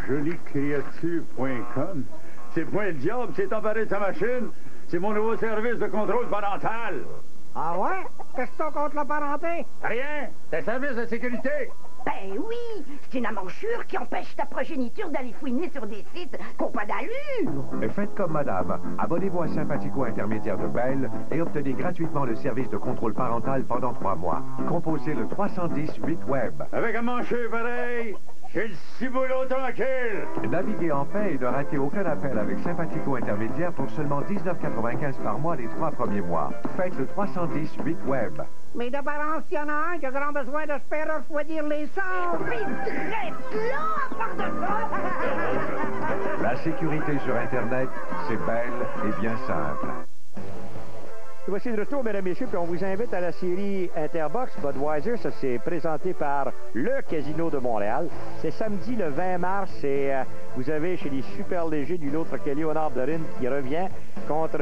Joliecreature.com. C'est point le diable s'est emparé de sa machine. C'est mon nouveau service de contrôle parental. Ah ouais? Qu'est-ce que t'as contre la parenté? Rien. C'est un service de sécurité. Ben oui, c'est une amanchure qui empêche ta progéniture d'aller fouiner sur des sites qui n'ont pas d'allure. Faites comme madame. Abonnez-vous à Sympathico Intermédiaire de Bell et obtenez gratuitement le service de contrôle parental pendant 3 mois. Composez le 310-8 Web. Avec un mancheux pareil, j'ai le ciboulot tranquille. Naviguez en paix et ne ratez aucun appel avec Sympathico Intermédiaire pour seulement 19,95 par mois les 3 premiers mois. Faites le 310-8 Web. Mais d'apparence, il y en a un qui a grand besoin de se faire refroidir les sangs. Puis très plat à part de ça. La sécurité sur Internet, c'est belle et bien simple. Voici de retour, mesdames et messieurs, puis on vous invite à la série Interbox Budweiser. Ça s'est présenté par le Casino de Montréal. C'est samedi le 20 mars et vous avez chez les super légers du autre que Léonard Dorine qui revient contre,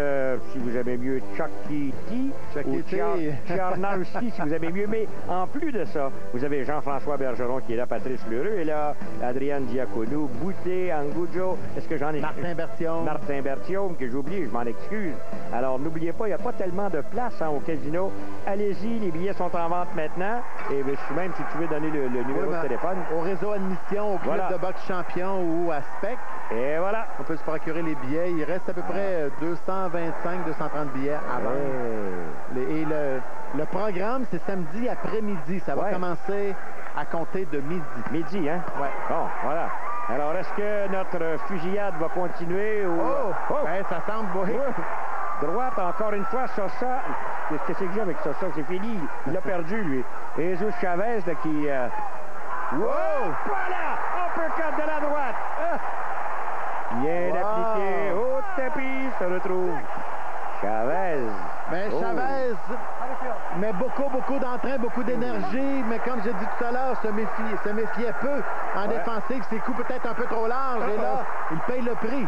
si vous aimez mieux, Chucky T ou Tcharnowski, si vous aimez mieux. Mais en plus de ça, vous avez Jean-François Bergeron qui est là, Patrice Lheureux est là, Adrienne Diacono, Bouté, Angujo. Est-ce que j'en ai... Martin Berthiaume, que j'ai oublié, je m'en excuse. Alors, n'oubliez pas, il n'y a pas tellement de place au casino. Allez-y, les billets sont en vente maintenant. Et même si tu veux donner le numéro de téléphone. Au réseau admission, au club de boxe champion ou à SPEC. Et voilà. On peut se procurer les billets. Il reste à peu près 225-230 billets à vendre. Et le programme, c'est samedi après-midi. Ça va commencer à compter de midi. Midi, hein? Ouais. Bon, voilà. Alors, est-ce que notre fusillade va continuer ou... Ben, ça semble... Droite, encore une fois, Sosa. Qu'est-ce que j'ai avec Sosa? C'est fini. Il a perdu, lui. Et Jesus Chavez, là, qui... Wow! Voilà! Uppercut de la droite! Bien appliqué. Au tapis, se retrouve Chavez. Mais Chavez mais beaucoup d'entrain, beaucoup d'énergie. Mais comme j'ai dit tout à l'heure, se méfiait peu en défensive. Ses coups peut-être un peu trop larges. Et là, il paye le prix.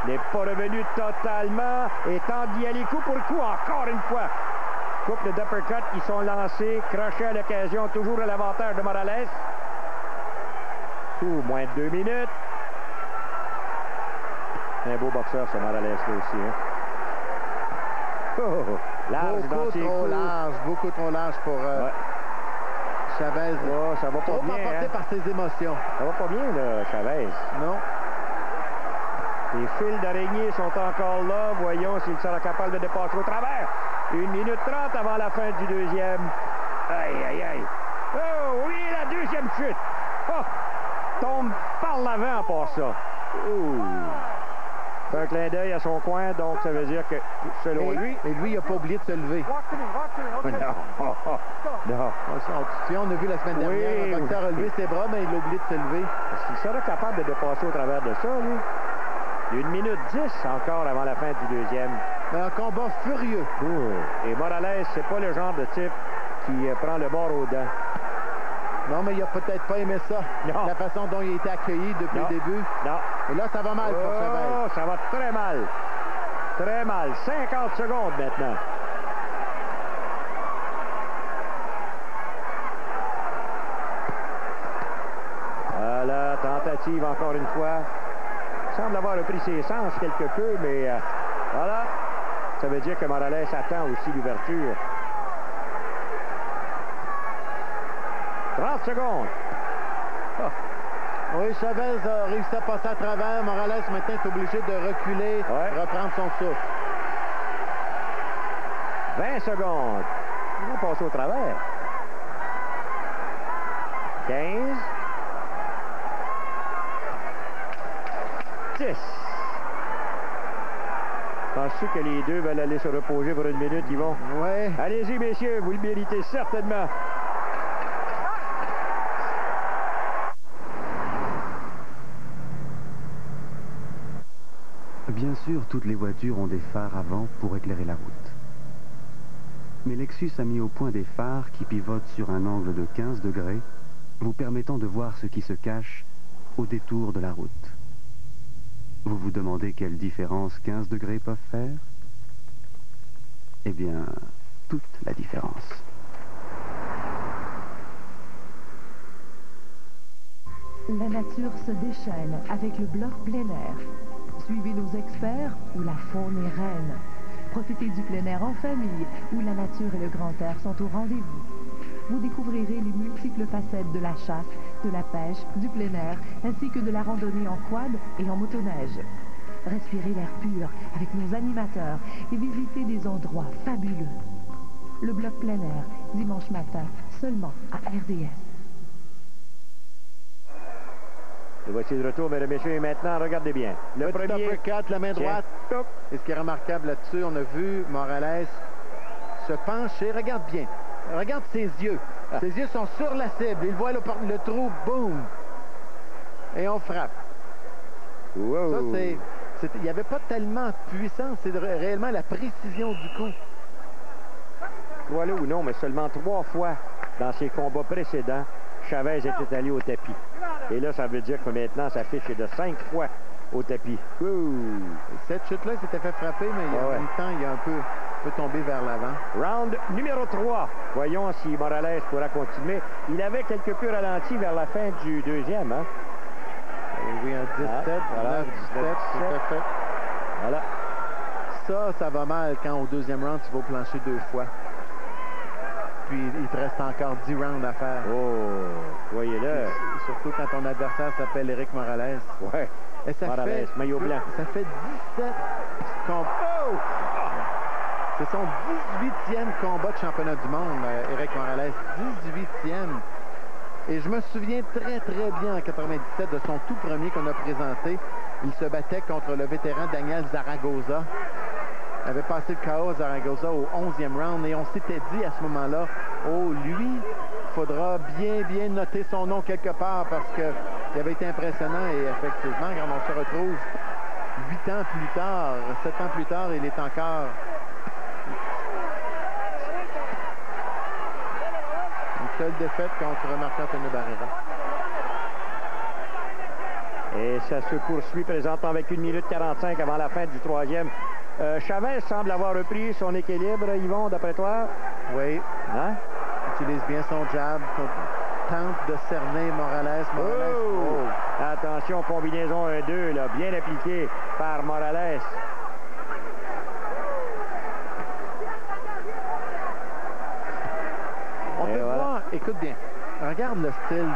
Il n'est pas revenu totalement. Et tente d'y aller coup pour coup, encore une fois. Couple d'uppercuts qui sont lancés. Crochet à l'occasion, toujours à l'avantage de Morales. Moins de 2 minutes. Un beau boxeur, ce Morales, là aussi. Hein? Oh, large beaucoup trop large pour Chavez. Oh, ça va pas trop bien. Emporté par ses émotions. Ça va pas bien, là, Chavez. Non. Les fils d'araignée sont encore là. Voyons s'il sera capable de dépasser au travers. 1 minute 30 avant la fin du deuxième. Aïe, aïe, aïe. Oh, oui, la deuxième chute. Oh, tombe par l'avant pour ça. Oh. Fait un clin d'œil à son coin, donc ça veut dire que, selon lui... Et lui, il n'a pas oublié de se lever. Non. Non. On a vu la semaine dernière, le boxeur a levé ses bras, mais il a oublié de se lever. Est-ce qu'il sera capable de dépasser au travers de ça, lui? 1 minute 10 encore avant la fin du deuxième. Un combat furieux. Et Morales, c'est pas le genre de type qui prend le bord aux dents. Non, mais il n'a peut-être pas aimé ça. Non. La façon dont il a été accueilli depuis le début. Non. Et là, ça va mal pour Chavez. Ça va très mal. Très mal. 50 secondes maintenant. Voilà, tentative encore une fois. Il semble avoir repris ses sens quelque peu, mais voilà. Ça veut dire que Morales attend aussi l'ouverture. 30 secondes. Oh. Oui, Chavez a réussi à passer à travers. Morales, maintenant, est obligé de reculer, reprendre son souffle. 20 secondes. Il va passer au travers. 15. 10. Penses-tu que les deux veulent aller se reposer pour 1 minute, Yvon? Oui. Allez-y, messieurs, vous le méritez certainement. Bien sûr, toutes les voitures ont des phares avant pour éclairer la route. Mais Lexus a mis au point des phares qui pivotent sur un angle de 15 degrés, vous permettant de voir ce qui se cache au détour de la route. Vous vous demandez quelle différence 15 degrés peuvent faire? Eh bien, toute la différence. La nature se déchaîne avec le bloc plein air. Suivez nos experts où la faune est reine. Profitez du plein air en famille où la nature et le grand air sont au rendez-vous. Vous découvrirez les multiples facettes de la chasse, de la pêche, du plein air, ainsi que de la randonnée en quad et en motoneige. Respirez l'air pur avec nos animateurs et visitez des endroits fabuleux. Le bloc plein air, dimanche matin, seulement à RDS. Et voici le retour, mesdames et messieurs, et maintenant, regardez bien. Le premier uppercut, la main droite. Et ce qui est remarquable là-dessus, on a vu Morales se pencher. Regarde bien. Regarde ses yeux. Ses yeux sont sur la cible. Il voit le trou. Boum. Et on frappe. Wow. Ça, il n'y avait pas tellement de puissance. C'est réellement la précision du coup. Crois-le ou non, mais seulement 3 fois dans ses combats précédents, Chavez était allé au tapis. Et là, ça veut dire que maintenant, sa fiche est de 5 fois au tapis. Cette chute-là, il s'était fait frapper, mais en même temps, il a un peu tombé vers l'avant. Round numéro 3. Voyons si Morales pourra continuer. Il avait quelque peu ralenti vers la fin du deuxième. Hein? Oui, un 17, voilà, 17, tout à fait. Voilà. Ça va mal quand au deuxième round, tu vas au plancher 2 fois. Puis il te reste encore 10 rounds à faire. Oh, voyez-le. Surtout quand ton adversaire s'appelle Éric Morales. Ouais. Et ça Morales, fait, maillot blanc. Ça fait 17 combats. Oh! C'est son 18e combat de championnat du monde, Éric Morales. 18e. Et je me souviens très bien en 97 de son tout premier qu'on a présenté. Il se battait contre le vétéran Daniel Zaragoza. Il avait passé le KO à Zaragoza au 11e round et on s'était dit à ce moment-là, oh, lui, il faudra bien noter son nom quelque part parce qu'il avait été impressionnant et effectivement, quand on se retrouve 8 ans plus tard, 7 ans plus tard, il est encore... seule défaite contre Marc-Anthony Barrera. Et ça se poursuit présentement avec 1 minute 45 avant la fin du troisième. Chavez semble avoir repris son équilibre, Yvon, d'après toi? Oui. Hein? Utilise bien son jab. Tente de cerner Morales. Oh! Attention, combinaison 1-2, là, bien appliqué par Morales. On peut voir, écoute bien, regarde le style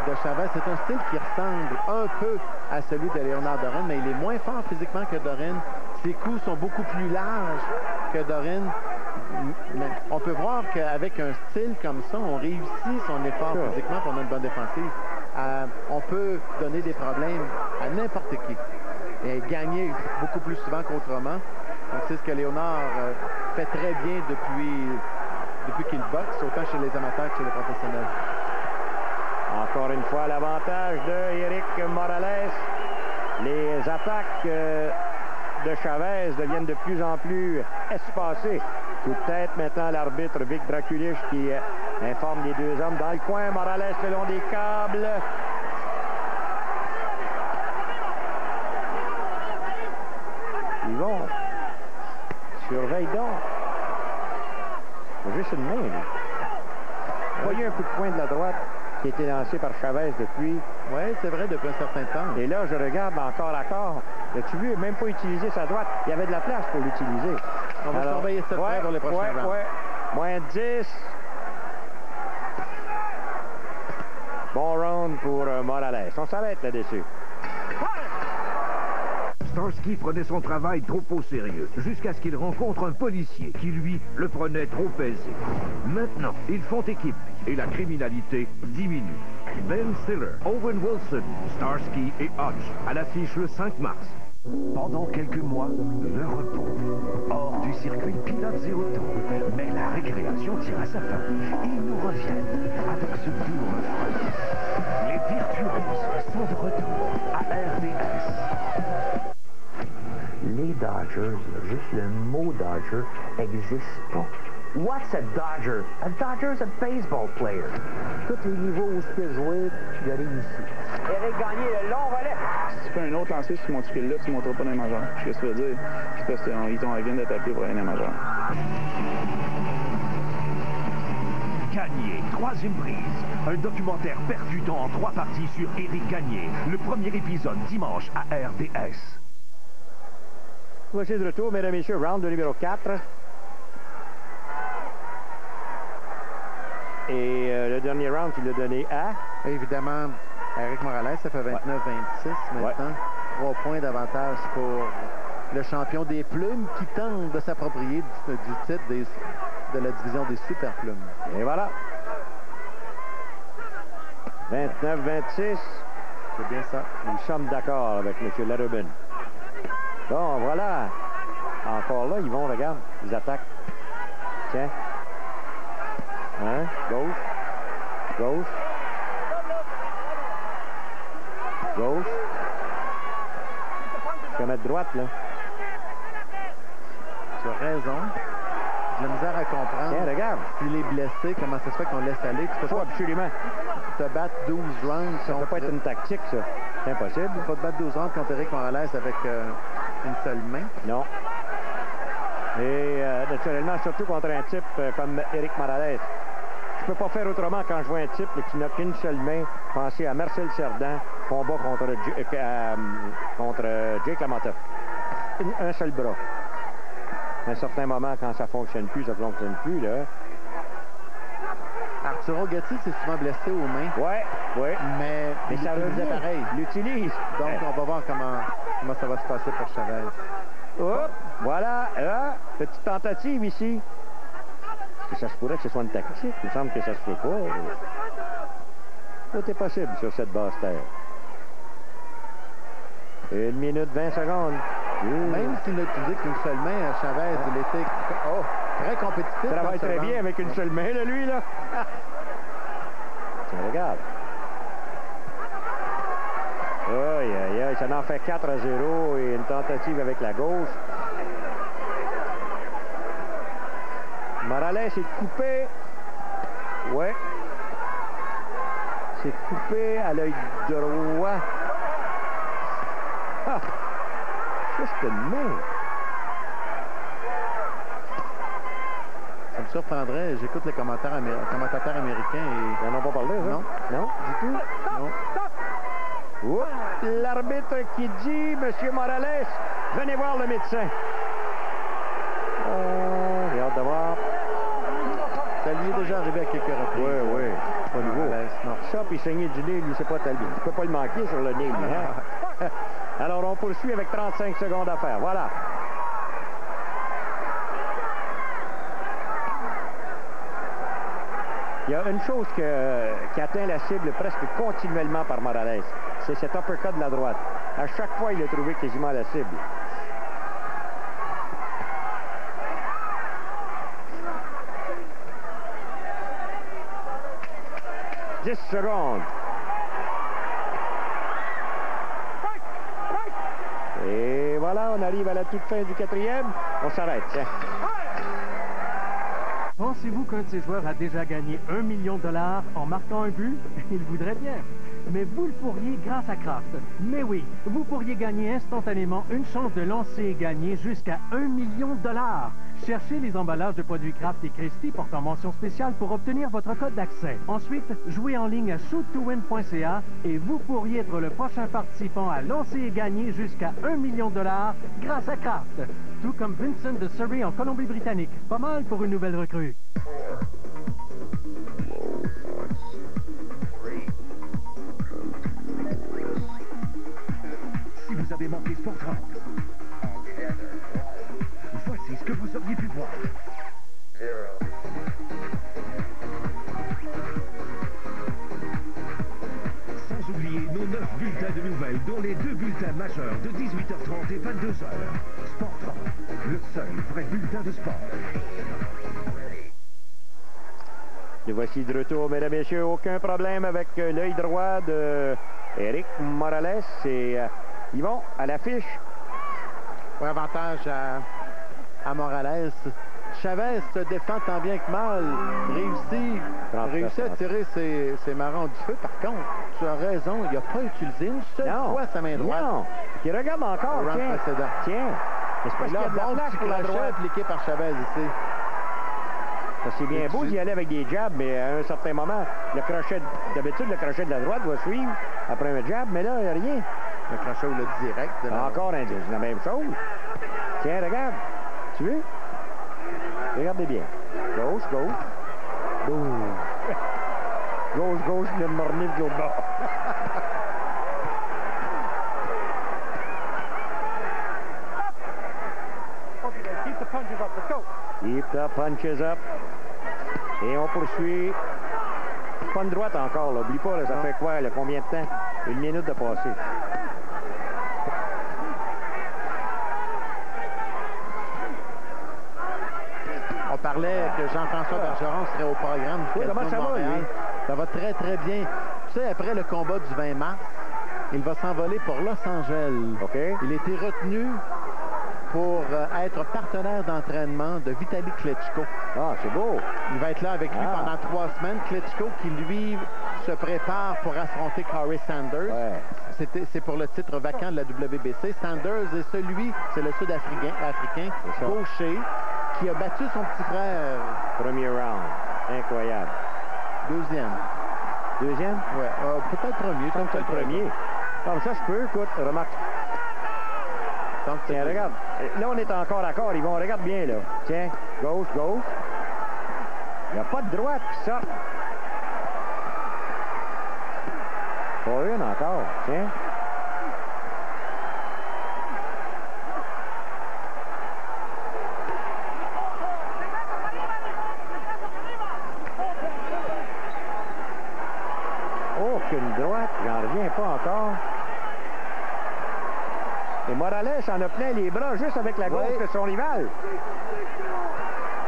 de Chavez. C'est un style qui ressemble un peu à celui de Léonard Dorin, mais il est moins fort physiquement que Dorin. Ses coups sont beaucoup plus larges que Dorin. Mais on peut voir qu'avec un style comme ça, on réussit son effort physiquement pour une bonne défensive. On peut donner des problèmes à n'importe qui et gagner beaucoup plus souvent qu'autrement. Donc c'est ce que Léonard fait très bien depuis qu'il boxe, autant chez les amateurs que chez les professionnels. Encore une fois, l'avantage de Éric Morales. Les attaques de Chavez deviennent de plus en plus espacées. Coup de tête maintenant l'arbitre Vic Draculich qui informe les deux hommes dans le coin. Morales le long des câbles. Yvon, surveille donc. Juste une main. Vous voyez un coup de poing de la droite qui a été lancé par Chavez depuis. Oui, c'est vrai, depuis un certain temps. Et là, je regarde encore à corps. As-tu vu, même pas utiliser sa droite. Il y avait de la place pour l'utiliser. On va surveiller cette fois pour les prochains rounds. Moins 10. Bon round pour Morales. On s'arrête là-dessus. Starsky prenait son travail trop au sérieux, jusqu'à ce qu'il rencontre un policier qui, lui, le prenait trop aisé. Maintenant, ils font équipe et la criminalité diminue. Ben Stiller, Owen Wilson, Starsky et Hodge à l'affiche le 5 mars. Pendant quelques mois, le repos. Hors du circuit pilotes et autos. Mais la récréation tire à sa fin. Et ils nous reviennent avec ce couvre-feu. Les virtuoses sont de retour à RDS. Les Dodgers, juste le mot Dodger n'existe pas. What's a Dodger? A Dodger is a baseball player. Tous les niveaux où il a joué, il a réussi. Éric Gagné, le long relais. Si tu fais un autre lancer sur mon ticket là, tu ne monteras pas dans les majeurs. Qu'est-ce que ça veut dire? C'est parce qu'ils viennent de t'appeler pour aller dans les majeurs. Gagné, troisième prise. Un documentaire percutant en 3 parties sur Éric Gagné. Le premier épisode dimanche à RDS. Voici de retour, mesdames et messieurs, round de numéro 4. Et le dernier round, il l'a donné à... Évidemment, Éric Morales, ça fait 29-26 maintenant. 3 points d'avantage pour le champion des plumes qui tente de s'approprier du titre de la division des super plumes. Et voilà. 29-26. C'est bien ça. Nous sommes d'accord avec M. Letterman. Bon, voilà. Encore là, ils vont, regarde, ils attaquent. Tiens. Hein? Gauche. Gauche. Gauche. Je vais mettre droite, là. Tu as raison. J'ai la misère à comprendre. Tiens, regarde. S'il est blessé, comment ça se fait qu'on le laisse aller? Tu peux pas absolument te battre 12 rounds. Ça ne peut pas être une tactique, ça. C'est impossible. Il faut te battre 12 rounds contre Éric Morales avec une seule main. Non. Et naturellement, surtout contre un type comme Éric Morales. Je peux pas faire autrement quand je vois un type qui n'a qu'une seule main. Pensez à Marcel Cerdan, combat contre Jake LaMotta. Un seul bras. À un certain moment, quand ça fonctionne plus, ça fonctionne plus, là. Arturo Gatti s'est souvent blessé aux mains. Oui. Mais ça revient pareil. Il l'utilise. Donc, on va voir comment ça va se passer pour Chavez. Hop, voilà. Là, petite tentative ici. Est-ce que ça se pourrait que ce soit une tactique? Il me semble que ça se peut pas. Tout est possible sur cette basse terre. 1 minute 20 secondes. Même s'il n'a utilisé qu'une seule main, Chavez, il était très compétitif. Il travaille très bien avec une seule main, là, lui, là. Tiens, regarde. Aïe, ça en fait 4-0 et une tentative avec la gauche. Morales est coupé. Ouais. C'est coupé à l'œil droit. Ah! Juste une main. Ça me surprendrait. J'écoute les commentateurs américains et... Ils n'en ont pas parlé, ça? Non. Non, du tout? Non. Oups! L'arbitre qui dit, Monsieur Morales, venez voir le médecin. J'ai hâte de voir. Ça lui est déjà arrivé à quelques reprises. Oui, oui. Pas nouveau. Non. Ça, puis saigner du nez, lui, c'est pas tellement. Tu peux pas le manquer sur le nez, lui, hein? Alors, on poursuit avec 35 secondes à faire. Voilà. Il y a une chose qui atteint la cible presque continuellement par Morales. C'est cet uppercut de la droite. À chaque fois, il a trouvé quasiment la cible. « 10 secondes. Et voilà, on arrive à la toute fin du quatrième. On s'arrête. Pensez-vous qu'un de ces joueurs a déjà gagné 1 million de dollars en marquant un but? Il voudrait bien. Mais vous le pourriez grâce à Kraft. Mais oui, vous pourriez gagner instantanément une chance de lancer et gagner jusqu'à 1 million de dollars. Cherchez les emballages de produits Kraft et Christie portant mention spéciale pour obtenir votre code d'accès. Ensuite, jouez en ligne à shoottowin.ca et vous pourriez être le prochain participant à lancer et gagner jusqu'à 1 million de dollars grâce à Kraft. Tout comme Vincent de Surrey en Colombie-Britannique. Pas mal pour une nouvelle recrue. Si vous avez manqué Sport 30, voici ce que vous auriez pu voir. Sans oublier nos 9 bulletins de nouvelles, dont les 2 bulletins majeurs de 18h30 et 22h. Sport 30, le seul vrai bulletin de sport. Et voici de retour, mesdames et messieurs. Aucun problème avec l'œil droit de Eric Morales. Et Yvon, à l'affiche. Pour avantage à Morales. Chavez se défend tant bien que mal. Réussit à tirer ses marrons du feu. Par contre, tu as raison, il n'a pas utilisé une seule fois sa main droite. Non, qui regarde encore, tiens. C'est parce qu'il y a de la place pour la droite appliqué par Chavez ici. C'est bien beau d'y aller avec des jabs, mais à un certain moment, le crochet, d'habitude, le crochet de la droite va suivre après un jab, mais là, il n'y a rien. Le crochet ou le direct. Encore un, c'est la même chose. Tiens, regarde. Tu veux? Regardez bien. Gauche, gauche. Gauche, gauche, il vient de morner de l'autre bord. Keep the punches up. Let's go. Keep the punches up. Et on poursuit. Pas une droite encore, là. Oublie pas, là, ça fait quoi, là, combien de temps? 1 minute de passer. On parlait que Jean-François Bergeron serait au programme. Comment ça va, lui? Ça va très, très bien. Tu sais, après le combat du 20 mars, il va s'envoler pour Los Angeles. Okay. Il a été retenu pour être partenaire d'entraînement de Vitaly Klitschko. Ah, c'est beau. Il va être là avec lui pendant 3 semaines. Klitschko qui, lui, se prépare pour affronter Corey Sanders. Ouais. C'est pour le titre vacant de la WBC. Sanders est celui, c'est le Sud-Africain, gaucher, qui a battu son petit frère. Premier round. Incroyable. Deuxième? Ouais. Peut-être premier. Comme c'est le premier. Comme ça, je peux. Écoute, remarque. Tiens, regarde. Là, on est encore d'accord. Ils vont, regarde bien, là. Tiens, gauche, gauche. Il n'y a pas de droite qui sort. Pas une encore. Tiens. Aucune droite. J'en reviens pas encore. Et Morales en a plein les bras juste avec la gauche de son rival.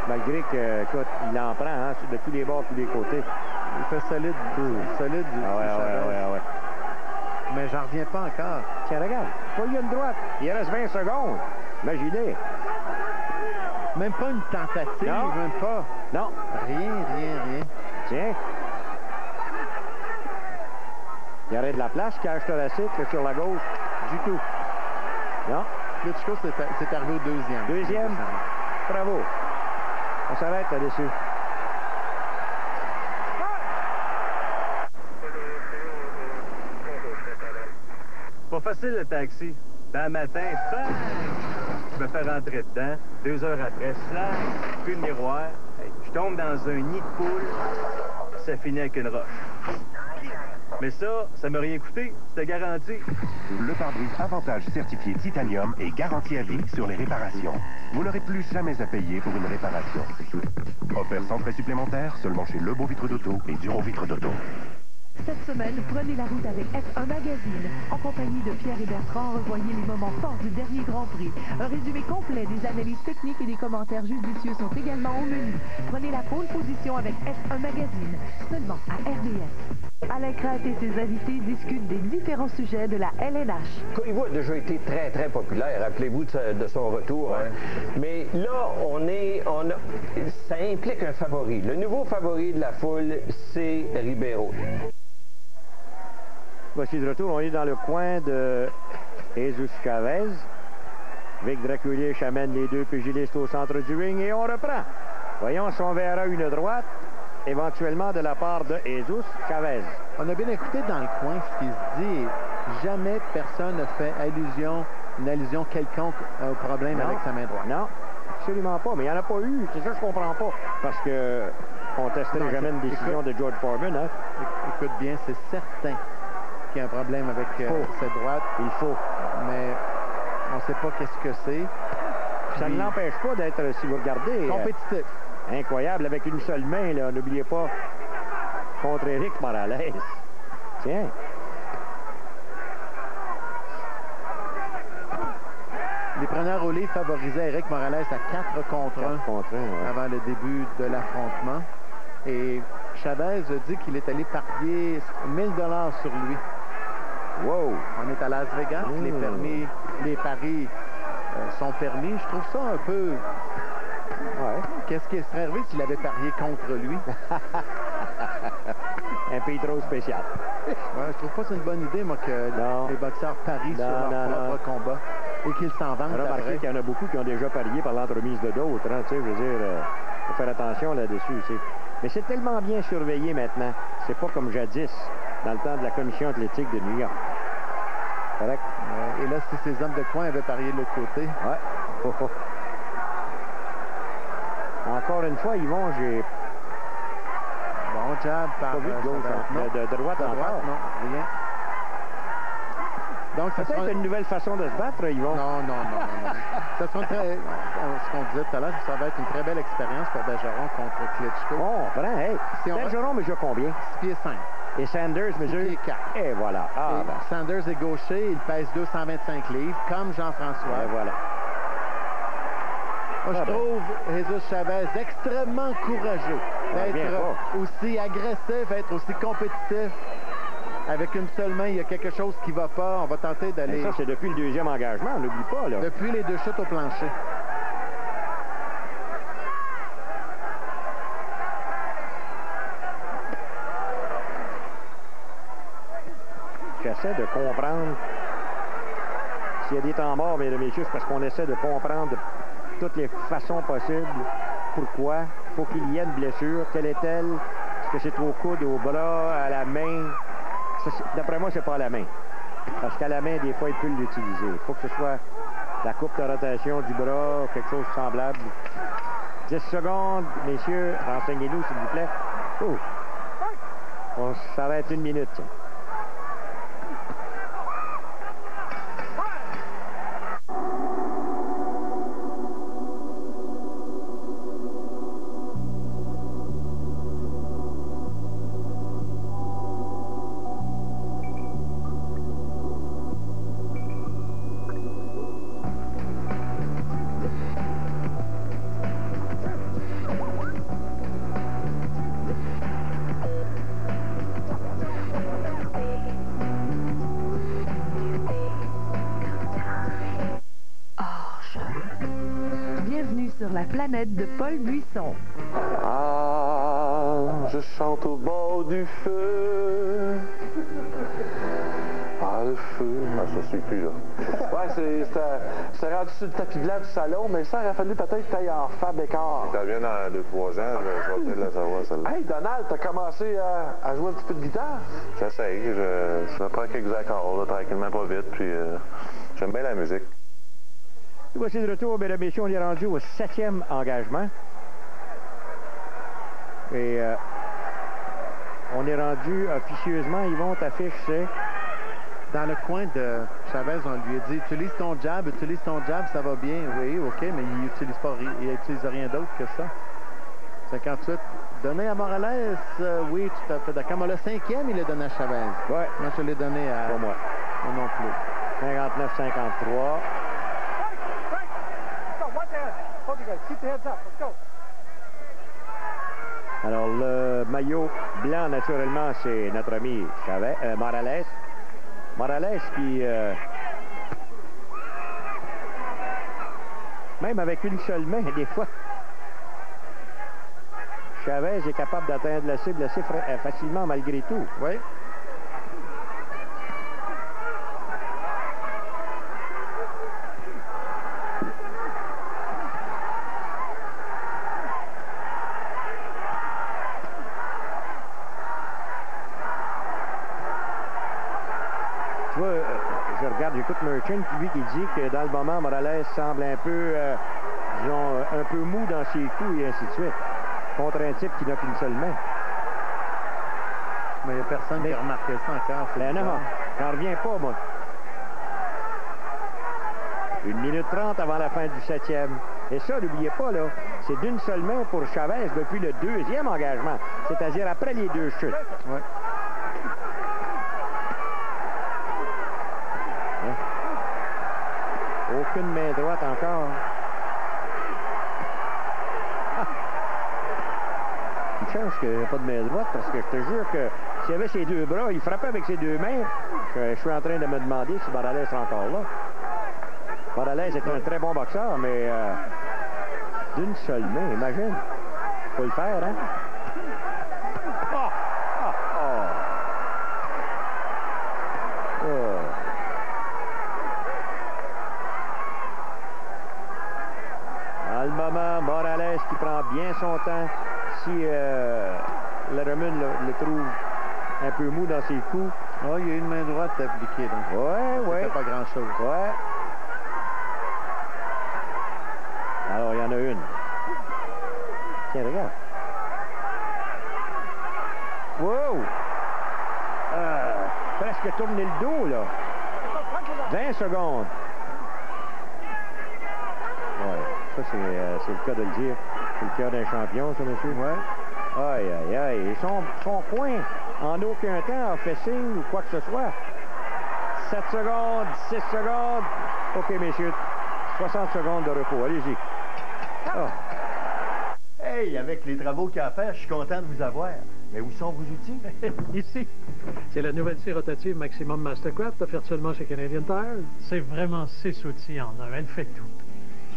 Malgré que, écoute, il en prend hein, de tous les bords, tous les côtés. Il fait solide. Solide. Ouais. Mais j'en reviens pas encore. Tiens, regarde. Il y a une droite. Il reste 20 secondes. Imaginez. Même pas une tentative. Non. Même pas. Non. Rien. Tiens. Il y aurait de la place, cage thoracique sur la gauche. Du tout. Non. Klitschko, c'est arrivé au deuxième. Deuxième. Bravo. On s'arrête là-dessus. Pas facile le taxi. Dans le matin, bang! Je me fais rentrer dedans. 2 heures après, slack, plus de miroir. Hey, je tombe dans un nid de poule. Ça finit avec une roche. Mais ça m'a rien coûté. C'était garanti. Le pare-brise Avantage certifié Titanium est garanti à vie sur les réparations. Vous n'aurez plus jamais à payer pour une réparation. Offert sans frais supplémentaires seulement chez Le Beau Vitre d'Auto et Duro Vitre d'Auto. Cette semaine, prenez la route avec F1 Magazine. En compagnie de Pierre et Bertrand, revoyez les moments forts du dernier Grand Prix. Un résumé complet des analyses techniques et des commentaires judicieux sont également au menu. Prenez la pole position avec F1 Magazine, seulement à RDS. Alain Crête et ses invités discutent des différents sujets de la LNH. Koivu a déjà été très, très populaire. Rappelez-vous de son retour. Hein. Mais là, ça implique un favori. Le nouveau favori de la foule, c'est Ribeiro. Voici de retour, on est dans le coin de Jesus Chavez. Vic Draculier amène les deux pugilistes au centre du ring et on reprend. Voyons si on verra une droite, éventuellement de la part de Jesus Chavez. On a bien écouté dans le coin ce qui se dit et jamais personne n'a fait une allusion quelconque au problème avec sa main droite. Non, absolument pas, mais il n'y en a pas eu. C'est ça que je comprends pas. Parce que on testerait jamais une décision de George Foreman. Hein? Écoute bien, c'est certain qu'il y a un problème avec cette droite. Il faut. Mais on ne sait pas qu'est-ce que c'est. Ça ne l'empêche pas d'être, si vous regardez... compétitif. Incroyable, avec une seule main, là. N'oubliez pas, contre Éric Morales. Tiens. Les preneurs au livre favorisaient Éric Morales à 4 contre 1 ouais. Avant le début de l'affrontement. Et Chavez a dit qu'il est allé parier 1000 $ sur lui. Wow! On est à Las Vegas, les paris sont permis. Je trouve ça un peu... Ouais. Qu'est-ce qui serait arrivé s'il avait parié contre lui? Un pays trop spécial. Ouais, je trouve pas que c'est une bonne idée, moi, que les boxeurs parient sur leur propre combat et qu'ils s'en vendent après. Qu'il y en a beaucoup qui ont déjà parié par l'entremise de d'autres. Hein, tu sais, je veux dire, faut faire attention là-dessus. Mais c'est tellement bien surveillé maintenant. C'est pas comme jadis, dans le temps de la commission athlétique de New York. Correct? Et là, si ces hommes de coin avaient parié de l'autre côté... Ouais. Encore une fois, Yvon, j'ai... Bon jab par... Pas vu de gauche, de droite encore. Non, rien. Donc, peut-être une nouvelle façon de se battre, Yvon. Non. Ça sera ce qu'on disait tout à l'heure, ça va être une très belle expérience pour Bergeron contre Klitschko. Bon, on prend, hey. Bergeron mesure combien? 6 pieds 5. Et Sanders mesure 6 pieds 4. Et voilà. Sanders est gaucher, il pèse 225 livres, comme Jean-François. Et voilà. Moi, je trouve Jesus Chavez extrêmement courageux d'être aussi agressif, être aussi compétitif. Avec une seule main, il y a quelque chose qui ne va pas. On va tenter d'aller... Ça, c'est depuis le deuxième engagement, on n'oublie pas. Là. Depuis les 2 chutes au plancher. J'essaie de comprendre s'il y a des temps morts, mesdames et messieurs, c'est parce qu'on essaie de comprendre de toutes les façons possibles. Pourquoi? Faut qu'il y ait une blessure. Quelle est-elle? Est-ce que c'est au coude, au bras, à la main? D'après moi, c'est pas à la main. Parce qu'à la main, des fois, il peut l'utiliser. Il faut que ce soit la coupe de rotation du bras, quelque chose de semblable. 10 secondes, messieurs, renseignez-nous, s'il vous plaît. Oh. On s'arrête 1 minute. Bienvenue sur la planète de Paul Buisson. Je chante au bord du feu. Ah, le feu. Ah, ça suit plus, là. Ouais, c'est rendu sur le tapis blanc du salon, mais ça aurait fallu peut-être tailler en fab écart. Ça vient dans 2-3 ans, je vais peut-être la savoir, celle-là. Hey, Donald, t'as commencé à jouer un petit peu de guitare? J'essaye, je prends quelques accords, là, tranquillement, pas vite, puis j'aime bien la musique. Voici de retour, mesdames et messieurs, on est rendu au 7e engagement. Et on est rendu officieusement, Yvon, t'affiche, c'est... Dans le coin de Chavez, on lui a dit « Utilise ton jab, ça va bien. » Oui, OK, mais il n'utilise rien d'autre que ça. 58. Donné à Morales, oui, tout à fait d'accord. Mais le 5e, il l'a donné à Chavez. Oui. Moi, je l'ai donné à... Pour moi. Moi non plus. 59-53. Alors, le maillot blanc, naturellement, c'est notre ami Morales. Morales qui, même avec une seule main, des fois, Chavez est capable d'atteindre la cible assez facilement malgré tout. Oui. J'écoute Merchant, lui qui dit que dans le moment, Morales semble un peu, disons, un peu mou dans ses coups et ainsi de suite. Contre un type qui n'a qu'une seule main. Mais il n'y a personne qui a remarqué ça encore. Ben non, j'en reviens pas, moi. 1 minute 30 avant la fin du 7e. Et ça, n'oubliez pas, là, c'est d'une seule main pour Chavez depuis le 2e engagement, c'est-à-dire après les 2 chutes. Ouais. Aucune main droite encore. Ah. Une chance qu'il n'y a pas de main droite, parce que je te jure que s'il avait ses 2 bras, il frappait avec ses 2 mains. Je suis en train de me demander si Morales est encore là. Morales est un très bon boxeur, mais d'une seule main, imagine. Faut le faire, hein? Oh! Oh! Oh! Oh! Dans le moment, Morales qui prend bien son temps. Si Letterman le trouve un peu mou dans ses coups. Oh, il y a une main droite appliquée. Ouais. C'est pas grand-chose. Ouais. Alors, il y en a une. Tiens, regarde. Wow! Presque tourner le dos, là. 20 secondes. Ouais, ça, c'est le cas de le dire. C'est le cœur d'un champion, ça, monsieur? Ouais. Aïe, aïe, aïe. Et son coin, en aucun temps, a fait signe ou quoi que ce soit. 7 secondes, 6 secondes. OK, messieurs. 60 secondes de repos. Allez-y. Oh. Hey, avec les travaux qu'il y a à faire, je suis content de vous avoir. Mais où sont vos outils? Ici. C'est la nouvelle scie rotative Maximum Mastercraft, offerte seulement chez Canadian Tire. C'est vraiment 6 outils en un. Elle fait tout.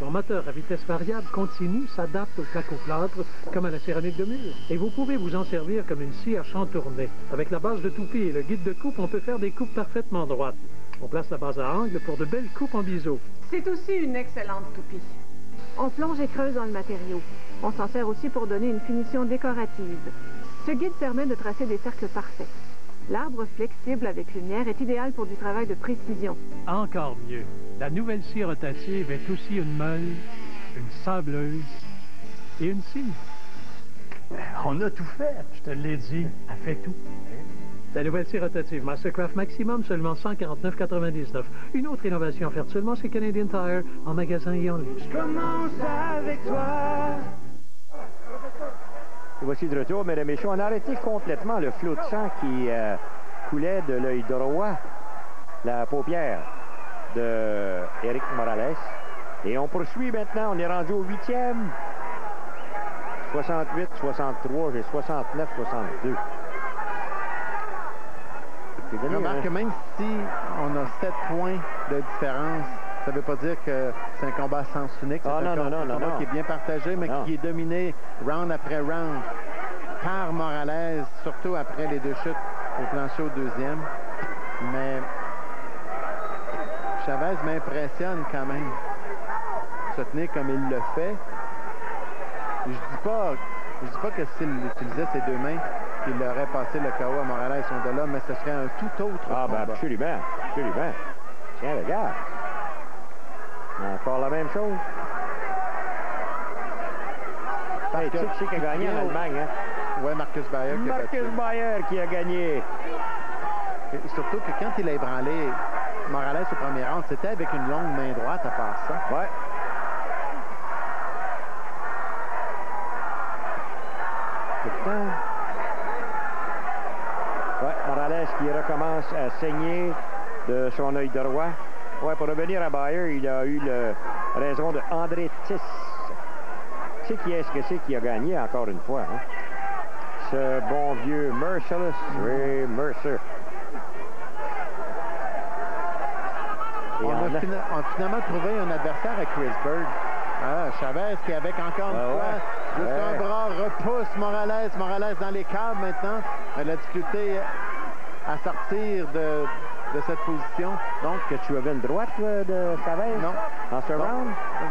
Son moteur à vitesse variable continue s'adapte au plaque au plâtre comme à la céramique de mur. Et vous pouvez vous en servir comme une scie à champ tourné. Avec la base de toupie et le guide de coupe, on peut faire des coupes parfaitement droites. On place la base à angle pour de belles coupes en biseau. C'est aussi une excellente toupie. On plonge et creuse dans le matériau. On s'en sert aussi pour donner une finition décorative. Ce guide permet de tracer des cercles parfaits. L'arbre flexible avec lumière est idéal pour du travail de précision. Encore mieux, la nouvelle scie rotative est aussi une meule, une sableuse et une scie. On a tout fait. Je te l'ai dit, elle fait tout. La nouvelle scie rotative Mastercraft Maximum, seulement 149,99. Une autre innovation offerte seulement chez Canadian Tire, en magasin et en ligne. Je commence avec toi. Et voici de retour, mesdames et messieurs. On a arrêté complètement le flot de sang qui coulait de l'œil droit, la paupière de Éric Morales. Et on poursuit maintenant. On est rendu au 8e. 68, 63, j'ai 69, 62. Remarque que même si on a 7 points de différence, ça ne veut pas dire que c'est un combat à sens unique. C'est un combat qui est bien partagé, mais qui est dominé round après round. par Morales, surtout après les 2 chutes au plancher au 2e. Mais Chavez m'impressionne quand même. Se tenir comme il le fait. Je dis pas que s'il utilisait ses 2 mains, qu'il aurait passé le KO à Morales au-delà, mais ce serait un tout autre combat. Ben absolument, absolument. Tiens, regarde. Encore la même chose. Hey, tu sais qui a gagné en Allemagne, hein? Oui, Marcus Bayer qui a battu. Marcus Bayer qui a gagné. Et surtout que quand il a ébranlé Morales au premier round, c'était avec une longue main droite à part ça. Ouais. Pourtant, Morales qui recommence à saigner de son œil droit. Ouais, pour revenir à Bayer, il a eu raison de André Tiss. Tu sais qui est-ce que c'est qui a gagné encore une fois, hein? Ce bon vieux Merciless Ray Mercer. On a finalement trouvé un adversaire à Chris Bird. Chavez qui avec encore une fois juste un bras repousse Morales. Morales dans les câbles maintenant. Il a de la difficulté à sortir de cette position. Donc, tu avais une droite de Chavez? Non. En ce round?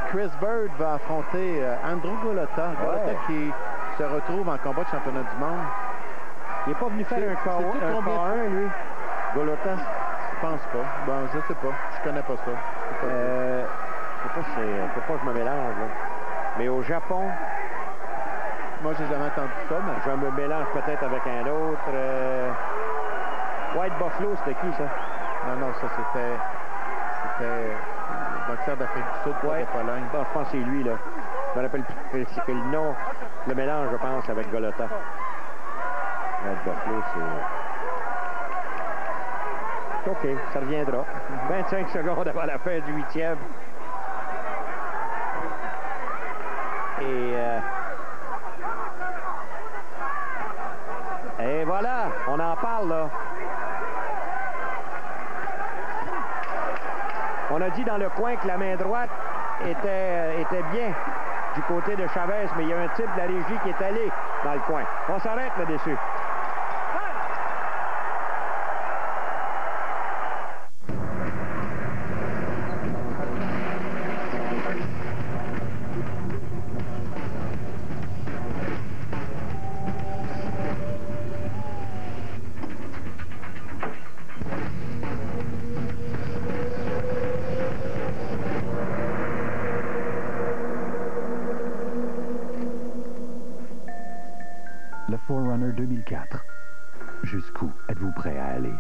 Chris Bird va affronter Andrew Golota. Golota qui se retrouve en combat de championnat du monde. Il n'est pas venu faire un K1, lui? Golota? Je pense pas. Bon, je sais pas. Je connais pas ça. Faut pas que je me mélange, là. Mais au Japon... Moi, j'ai jamais entendu ça, mais... Je me mélange peut-être avec un autre... White Buffalo, c'était qui, ça? Non, ça, c'était le boxeur d'Afrique du Sud, de Pologne. Je pense que c'est lui, là. Je me rappelle plus. C'est que le nom, le mélange, je pense, avec Golota. White Buffalo, c'est... OK, ça reviendra. 25 secondes avant la fin du 8e. Et voilà, on en parle, là. On a dit dans le coin que la main droite était bien du côté de Chavez, mais il y a un type de la régie qui est allé dans le coin. On s'arrête là-dessus. Le Forerunner 2004. Jusqu'où êtes-vous prêt à aller?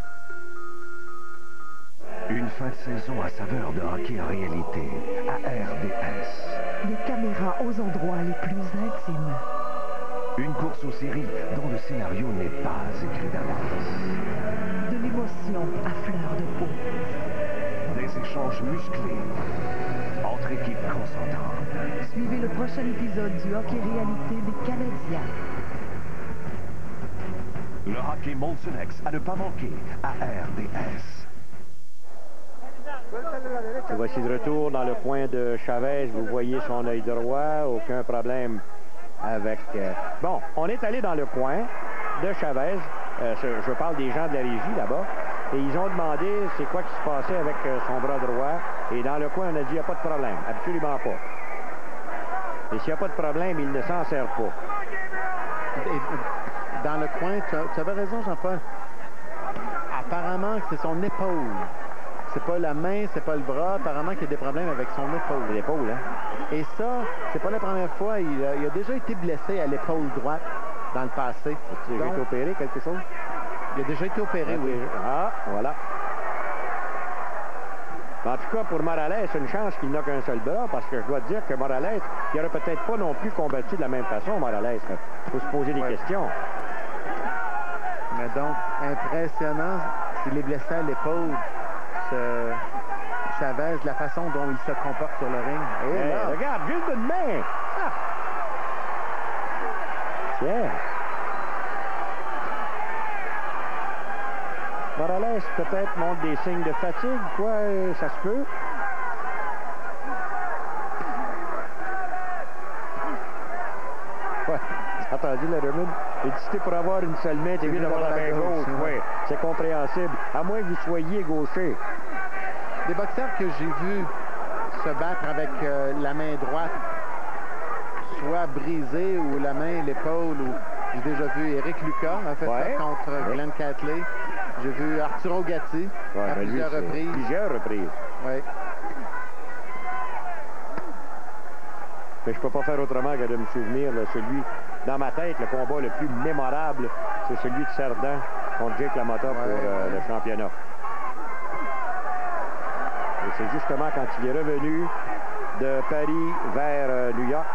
Une fin de saison à saveur de hockey en réalité à RDS. Des caméras aux endroits les plus intimes. Une course aux séries dont le scénario n'est pas écrit d'avance. De l'émotion à fleur de peau. Des échanges musclés entre équipes consentantes. Suivez le prochain épisode du hockey réalité des Canadiens. Le hockey Molson X à ne pas manquer à RDS. Voici de retour dans le coin de Chavez. Vous voyez son œil droit. Aucun problème avec... Bon, on est allé dans le coin de Chavez. Je parle des gens de la régie là-bas. Et ils ont demandé c'est quoi qui se passait avec son bras droit. Et dans le coin, on a dit il n'y a pas de problème. Absolument pas. Et s'il n'y a pas de problème, il ne s'en sert pas. Dans le coin, tu avais raison, Jean-Paul. Apparemment, c'est son épaule. C'est pas la main, c'est pas le bras. Apparemment qu'il y a des problèmes avec son épaule. L'épaule, hein? Et ça, c'est pas la première fois. Il a déjà été blessé à l'épaule droite dans le passé. Il a déjà été opéré, quelque chose? Il a déjà été opéré, oui. Ah, voilà. En tout cas, pour Morales, c'est une chance qu'il n'a qu'un seul bras, parce que je dois dire que Morales, il n'aurait peut-être pas non plus combattu de la même façon, Morales. Il faut se poser des questions. Mais donc, impressionnant, s'il est blessé à l'épaule, Chavez, la façon dont il se comporte sur le ring. Et là, regarde, juste une main! Ah. Tiens! Morales, peut-être, montre des signes de fatigue, quoi, ça se peut. Ouais, ça entendu, Letterman. Il dit, si t'es pour avoir une seule main, t'es mieux d'avoir la main gauche. Oui, c'est compréhensible. À moins que vous soyez gaucher. Des boxeurs que j'ai vus se battre avec la main droite, soit brisée ou la main, l'épaule. J'ai déjà vu Eric Lucas a fait ça contre Glenn Catley. J'ai vu Arturo Gatti à plusieurs reprises. Plusieurs reprises. Oui. Mais je peux pas faire autrement que de me souvenir, là, celui, dans ma tête, le combat le plus mémorable, c'est celui de Cerdan contre Jake LaMotta pour le championnat. Et c'est justement quand il est revenu de Paris vers New York.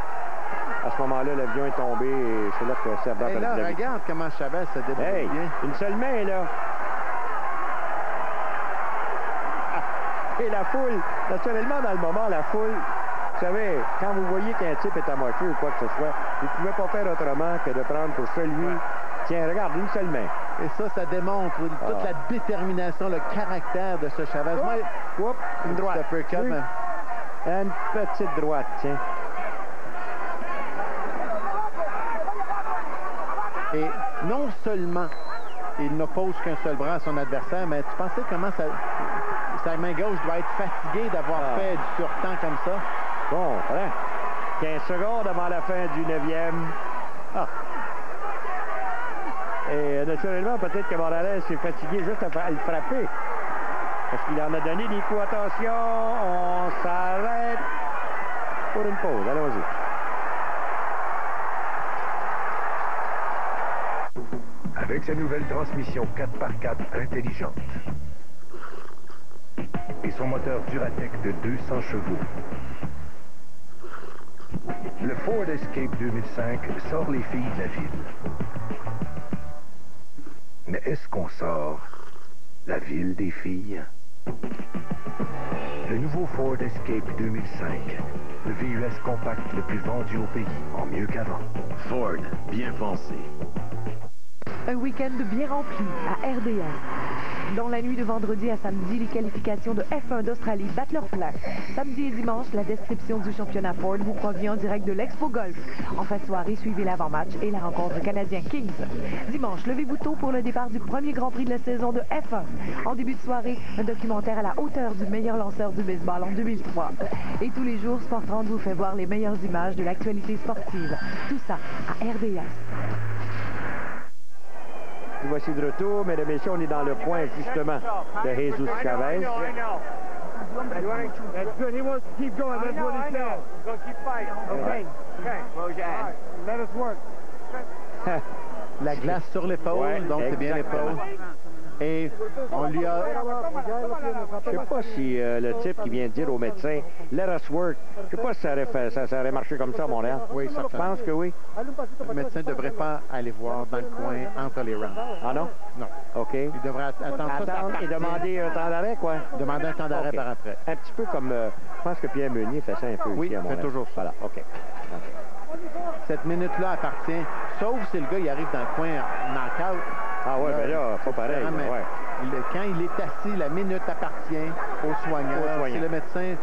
À ce moment-là, l'avion est tombé et c'est là que Cerdan a perdu la vie. Regarde comment Chavez se débrouille bien. Une seule main, là. Et la foule, naturellement, dans le moment, la foule, vous savez, quand vous voyez qu'un type est amoché ou quoi que ce soit, vous ne pouvez pas faire autrement que de prendre pour celui, tiens, regarde, une seule main. Et ça démontre toute la détermination, le caractère de ce Chavez. Une droite. Une petite droite, tiens. Et non seulement il n'oppose qu'un seul bras à son adversaire, mais tu pensais comment sa main gauche doit être fatiguée d'avoir fait du surtemps comme ça? Bon, voilà. 15 secondes avant la fin du 9e. Et naturellement, peut-être que Morales s'est fatigué juste à le frapper. Parce qu'il en a donné des coups. Attention, on s'arrête pour une pause. Allons-y. Avec sa nouvelle transmission 4x4 intelligente et son moteur Duratec de 200 chevaux, le Ford Escape 2005 sort les filles de la ville. Mais est-ce qu'on sort la ville des filles? Le nouveau Ford Escape 2005, le VUS compact le plus vendu au pays, en mieux qu'avant. Ford, bien pensé. Un week-end bien rempli à RDS. Dans la nuit de vendredi à samedi, les qualifications de F1 d'Australie battent leur plein. Samedi et dimanche, la description du championnat Ford vous provient en direct de l'Expo Golf. En fin de soirée, suivez l'avant-match et la rencontre canadien Kings. Dimanche, levez-vous tôt pour le départ du premier Grand Prix de la saison de F1. En début de soirée, un documentaire à la hauteur du meilleur lanceur du baseball en 2003. Et tous les jours, Sport 30 vous fait voir les meilleures images de l'actualité sportive. Tout ça à RDS. Voici de retour, mesdames et messieurs, on est dans le point justement de Jesus Chavez. That's good. He wants to keep going. That's what he said. He's going to keep fighting. Okay. Okay. Close your eyes. Let us work. La glace sur l'épaule, donc c'est bien l'épaule. Et on lui a... Je ne sais pas si le type qui vient de dire au médecin « Let us work », je ne sais pas si ça aurait marché comme ça à Montréal. Oui, certainement. Je pense que oui. Le médecin ne devrait pas aller voir dans le coin entre les rounds. Ah non? Non. OK. Il devrait attendre et demander un temps d'arrêt, quoi? Demander un temps d'arrêt par après. Un petit peu comme, je pense que Pierre Meunier fait ça un peu ici à Montréal. Oui, fait toujours ça. Voilà, OK. Cette minute-là appartient, sauf si le gars il arrive dans le coin knock-out. Ah ouais, mais là, pas pareil. Quand il est assis, la minute appartient au soigneur. Si le médecin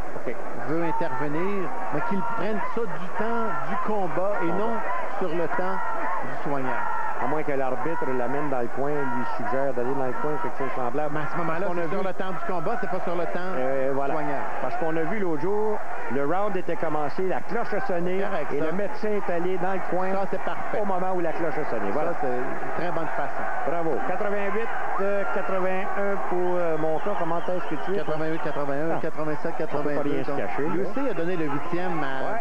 veut intervenir, mais qu'il prenne ça du temps du combat et non sur le temps du soigneur. À moins que l'arbitre l'amène dans le coin, lui suggère d'aller dans le coin, quelque chose de semblable. Mais à ce moment-là, c'est sur le temps du combat, c'est pas sur le temps du soigneur. Parce qu'on a vu l'autre jour, le round était commencé, la cloche a sonné, et le médecin est allé dans le coin. Ça, c'est parfait. Au moment où la cloche a sonné. Voilà. Ça, c'est une très bonne façon. Bravo. 88-81 pour mon cas. Comment est-ce que tu es? 88-81, 87-82. On peut pas rien se cacher. Lui aussi a donné le 8e à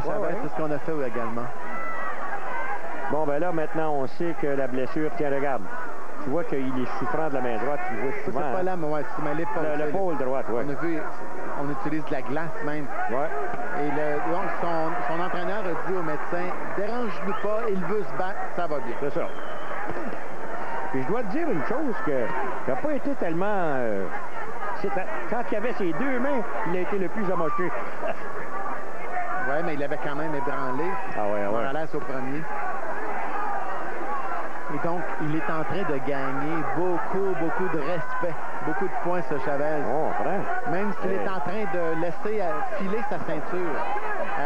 Chavez. C'est ce qu'on a fait également. Bon, ben là, maintenant, on sait que la blessure... Tiens, regarde. Tu vois qu'il est souffrant de la main droite. Tu vois souvent... C'est pas là, mais c'est l'épaule. L'épaule droite, oui. On a vu, on utilise de la glace même. Ouais. Et donc, son entraîneur a dit au médecin, dérange-nous pas, il veut se battre, ça va bien. C'est ça. Puis je dois te dire une chose, que n'a pas été tellement... quand il avait ses deux mains, il a été le plus amoché. Oui, mais il avait quand même ébranlé. Ah ouais, ouais. Morales au premier. Et donc, il est en train de gagner beaucoup de respect. Beaucoup de points, ce Chavez. Oh, vrai. Même s'il est en train de laisser filer sa ceinture.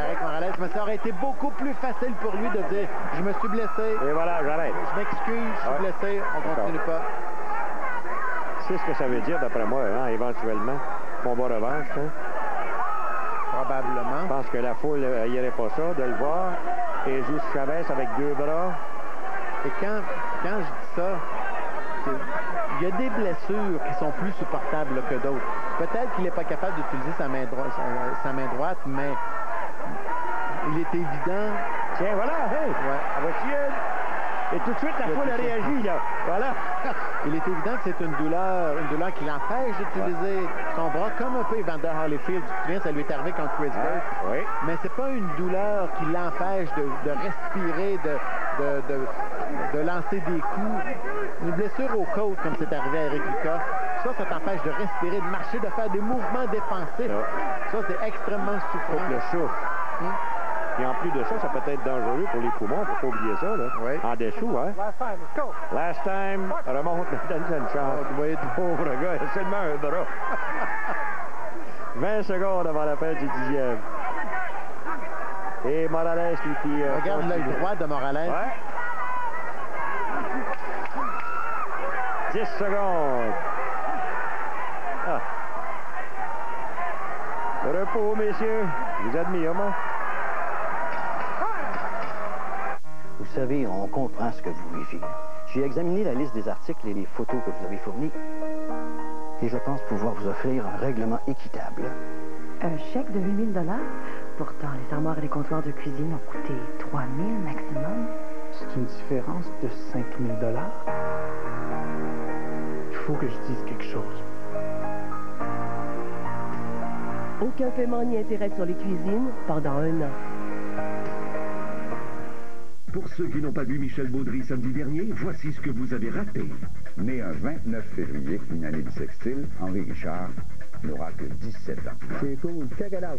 Eric Morales Morales, mais ça aurait été beaucoup plus facile pour lui de dire « Je me suis blessé. Et voilà, j'arrête. Je m'excuse, je suis blessé, on continue pas. » C'est ce que ça veut dire, d'après moi, hein, éventuellement. Combat revanche, hein? Probablement. Je pense que la foule n'irait pas ça, de le voir. Et juste Chavez avec 2 bras. Et quand je dis ça, il y a des blessures qui sont plus supportables là, que d'autres. Peut-être qu'il n'est pas capable d'utiliser sa main droite, mais il est évident... Tiens, voilà, hey! Ouais. Et tout de suite, la foule a réagi, là. Voilà. Il est évident que c'est une douleur qui l'empêche d'utiliser son bras, comme un peu Evander Holyfield. Tu te souviens, ça lui est arrivé contre Chris Burke. Oui. Mais c'est pas une douleur qui l'empêche de respirer, de lancer des coups. Une blessure aux côtes, comme c'est arrivé à Eric Lucas, ça t'empêche de respirer, de marcher, de faire des mouvements défensifs. Ça, c'est extrêmement souffrant. Le souffle. Et en plus de ça, ça peut être dangereux pour les poumons, il ne faut pas oublier ça, là. Oui. En dessous, hein? Last time, let's go. Last time, remonte, donne une chance. Vous voyez, pauvre gars, il a seulement un bras. 20 secondes avant la fin du 10e. Et Morales, lui, qui... regarde l'œil droit de Morales. Ouais. 10 secondes. Ah. Repos, messieurs. Je vous admire, moi. Vous savez, on comprend ce que vous vivez. J'ai examiné la liste des articles et les photos que vous avez fournies. Et je pense pouvoir vous offrir un règlement équitable. Un chèque de 8 000 $? Pourtant, les armoires et les comptoirs de cuisine ont coûté 3 000 maximum. C'est une différence de 5 000 $. Il faut que je dise quelque chose. Aucun paiement ni intérêt sur les cuisines pendant 1 an. Pour ceux qui n'ont pas vu Michel Baudry samedi dernier, voici ce que vous avez raté. Né un 29 février, une année bissextile, Henri Richard n'aura que 17 ans. C'est cool, check it out.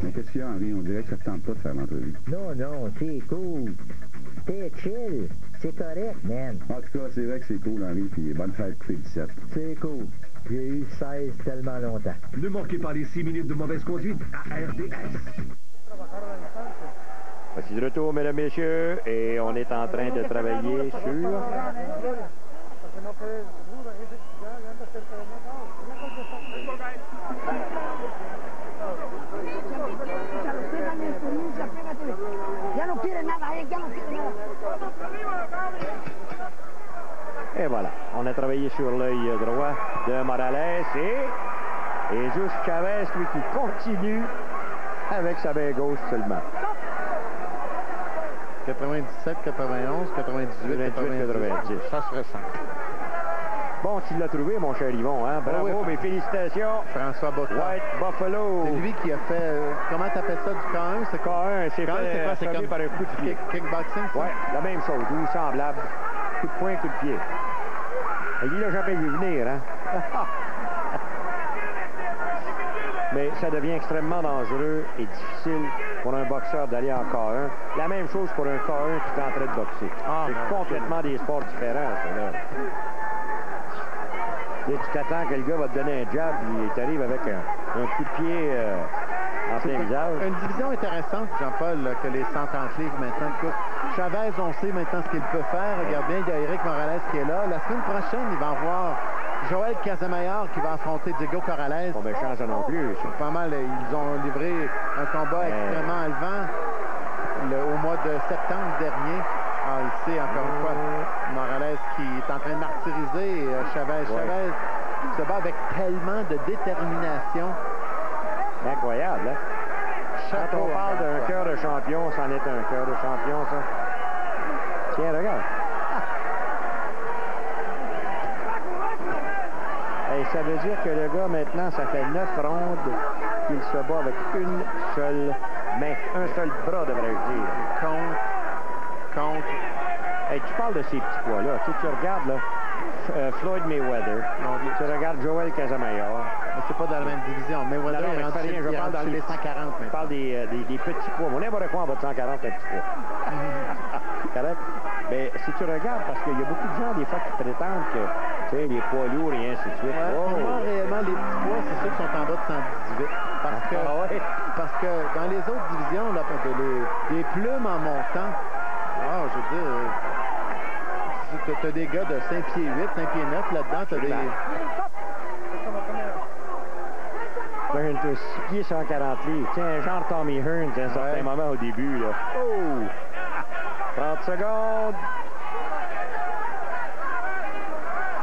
Mais qu'est-ce qu'il y a, Henri? On dirait que ça ne tente pas de faire l'entrevue. Non, c'est cool. T'es chill. C'est correct, man. En tout cas, c'est vrai que c'est cool, Henri, puis bonne fête pour les 17. C'est cool. J'ai eu 16 tellement longtemps. Ne manquez pas les 6 minutes de mauvaise conduite à RDS. Voici de retour, mesdames, messieurs, et on est en train de travailler sur... Et voilà, on a travaillé sur l'œil droit de Morales et juste Chavez, lui, qui continue avec sa main gauche seulement. 97, 91, 98, 90. Ça se ressent. Bon, tu l'as trouvé, mon cher Yvon, hein? Bravo, oui. Mes félicitations. François Botta. White Buffalo. C'est lui qui a fait... comment t'appelles ça, du K1? C'est K1, c'est fait c'est comme par un coup de pied. Kickboxing, ça? Ouais, la même chose, ou semblable. Coup de poing, coup de pied. Et il l'a jamais vu venir, hein? Mais ça devient extrêmement dangereux et difficile pour un boxeur d'aller en K1. La même chose pour un K1 qui est en train de boxer. C'est complètement des sports différents, ça, là. Et tu t'attends que le gars va te donner un jab, puis il t'arrive avec un coup de pied en plein visage. Une division intéressante, Jean-Paul, que les 130 livres maintenant. Écoute, Chavez, on sait maintenant ce qu'il peut faire. Regarde bien, il y a Eric Morales qui est là. La semaine prochaine, il va avoir Joël Casamayor qui va affronter Diego Corrales. Pas méchant, ça non plus. C'est pas mal. Ils ont livré un combat extrêmement élevant au mois de septembre dernier. Ah, ici, encore une fois, Morales qui est en train de martyriser Chavez. Chavez se bat avec tellement de détermination. Incroyable, hein? Quand on parle d'un cœur de champion, c'en est un cœur de champion, ça. Tiens, regarde. Et ça veut dire que le gars, maintenant, ça fait 9 rondes qu'il se bat avec une seule main, un seul bras, devrais-je dire. Contre. Hey, tu parles de ces petits poids-là. Tu regardes, là, Floyd Mayweather. Tu regardes Joël Casamayor. C'est pas dans la même division. Mayweather est rendu chez les 140. Je parle des petits poids. On n'importe quoi en bas de 140, un petit poids. Correct? Mais si tu regardes, parce qu'il y a beaucoup de gens, des fois, qui prétendent que Tu sais, les poids lourds et ainsi de suite. Ouais, Oh. pour moi, réellement, les petits poids, c'est ceux qui sont en bas de 118. Parce que dans les autres divisions, là, les plumes en montant, je veux dire, t'as des gars de 5 pieds 8, 5 pieds 9 là-dedans, t'as des... Burns, 6 pieds 140 livres. Tiens, un genre Tommy Hearns à un certain moment au début, là. Oh! 30 secondes.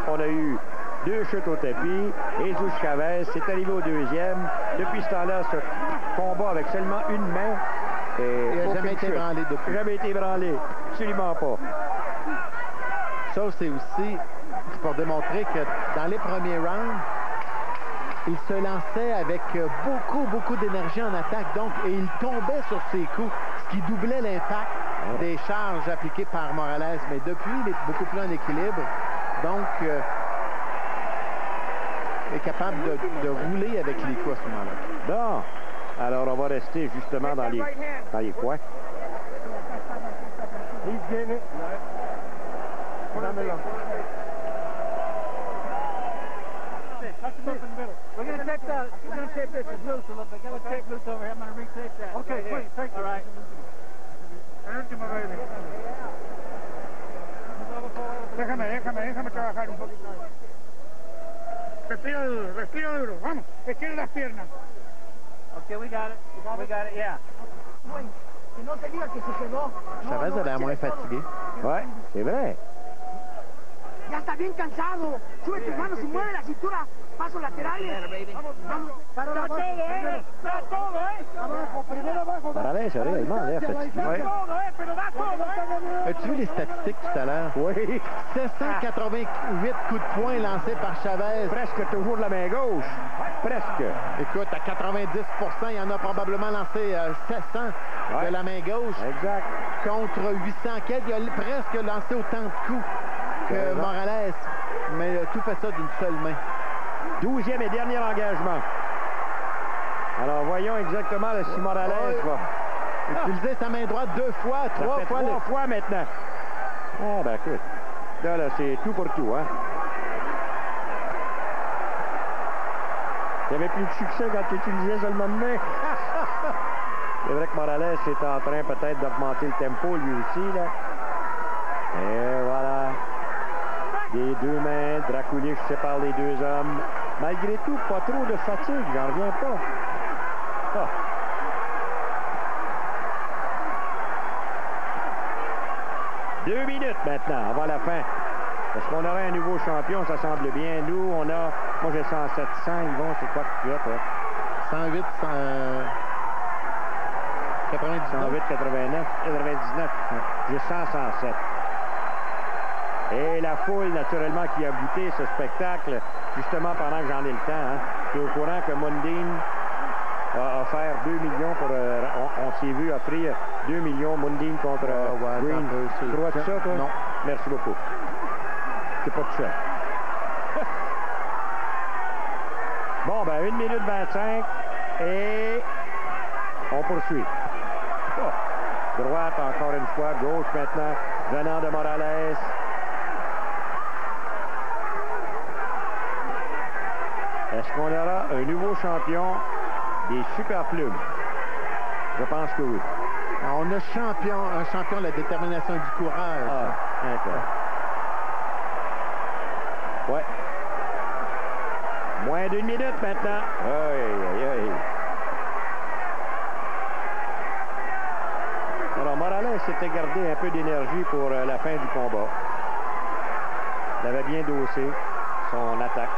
On a eu 2 chutes au tapis. Jesus Chavez s'est arrivé au deuxième. Depuis ce temps-là, ce combat avec seulement une main. Il n'a jamais été ébranlé depuis. Jamais été ébranlé. Absolument pas. Ça, c'est aussi pour démontrer que dans les premiers rounds, il se lançait avec beaucoup d'énergie en attaque. Donc, et il tombait sur ses coups, ce qui doublait l'impact des charges appliquées par Morales. Mais depuis, il est beaucoup plus en équilibre. Donc, est capable de rouler avec les coups à ce moment-là. Bon. Alors, on va rester justement dans les coins. He's getting it. We're going to tape that. We're going to tape this. It's loose a little bit. Get a tape loose over here. I'm going to retape that. Okay, please. Thank you. All right. Déjame trabajar un poquito. Respira duro. Vamos, estira las piernas. Okay, we got it. We got it, yeah. Que no te diga que se quedó. Chavez a l'air moins fatigué. Ouais, c'est vrai. Ya está bien cansado. Sube tus manos y mueve la cintura. Pasos laterales. Vamos. Para todo, Para todo, Abajo, primero abajo. Morales a réellement l'air fatigué. Da todo, pero da todo, As-tu vu les statistiques tout à l'heure? Oui. 788 coups de poing lancés par Chavez. Presque toujours de la main gauche. Presque. Écoute, à 90%, il y en a probablement lancé 700 de la main gauche. Exact. Contre 800 quelques. Il a presque lancé autant de coups que Morales. Mais il a tout fait ça d'une seule main. 12e et dernier engagement. Alors, voyons exactement si Morales va utiliser sa main droite 2 fois, 3 fois. 3 fois maintenant. Ah, ben écoute. Là, c'est tout pour tout, hein. Il n'y avait plus de succès quand tu utilisais seulement de main. C'est vrai que Morales est en train peut-être d'augmenter le tempo, lui aussi, là. Et voilà. Les 2 mains, Draculich sépare les 2 hommes. Malgré tout, pas trop de fatigue, j'en reviens pas. Ah. Deux minutes maintenant, avant la fin. Est-ce qu'on aurait un nouveau champion? Ça semble bien. Nous, on a... Moi, j'ai 107, 100. Yvon, c'est quoi que tu as, toi? 108, 99. 108, 89, 99. J'ai 100, 107. Et la foule, naturellement, qui a goûté ce spectacle, justement pendant que j'en ai le temps. Hein. Tu es au courant que Mundine a offert 2 millions pour... on s'est vu offrir 2 millions Mundine contre Green. Tu crois tout ça, toi? Non. Merci beaucoup. C'est pas tout seul. Bon, ben, 1 minute 25. Et on poursuit. Oh. Droite, encore une fois. Gauche maintenant, venant de Morales. Est-ce qu'on aura un nouveau champion des super plumes? Je pense que oui. Alors, on a un champion de la détermination du courage. Ah, d'accord. Ouais. Moins d'1 minute maintenant. Aïe. Alors, Morales s'était gardé un peu d'énergie pour la fin du combat. Il avait bien dossé son attaque.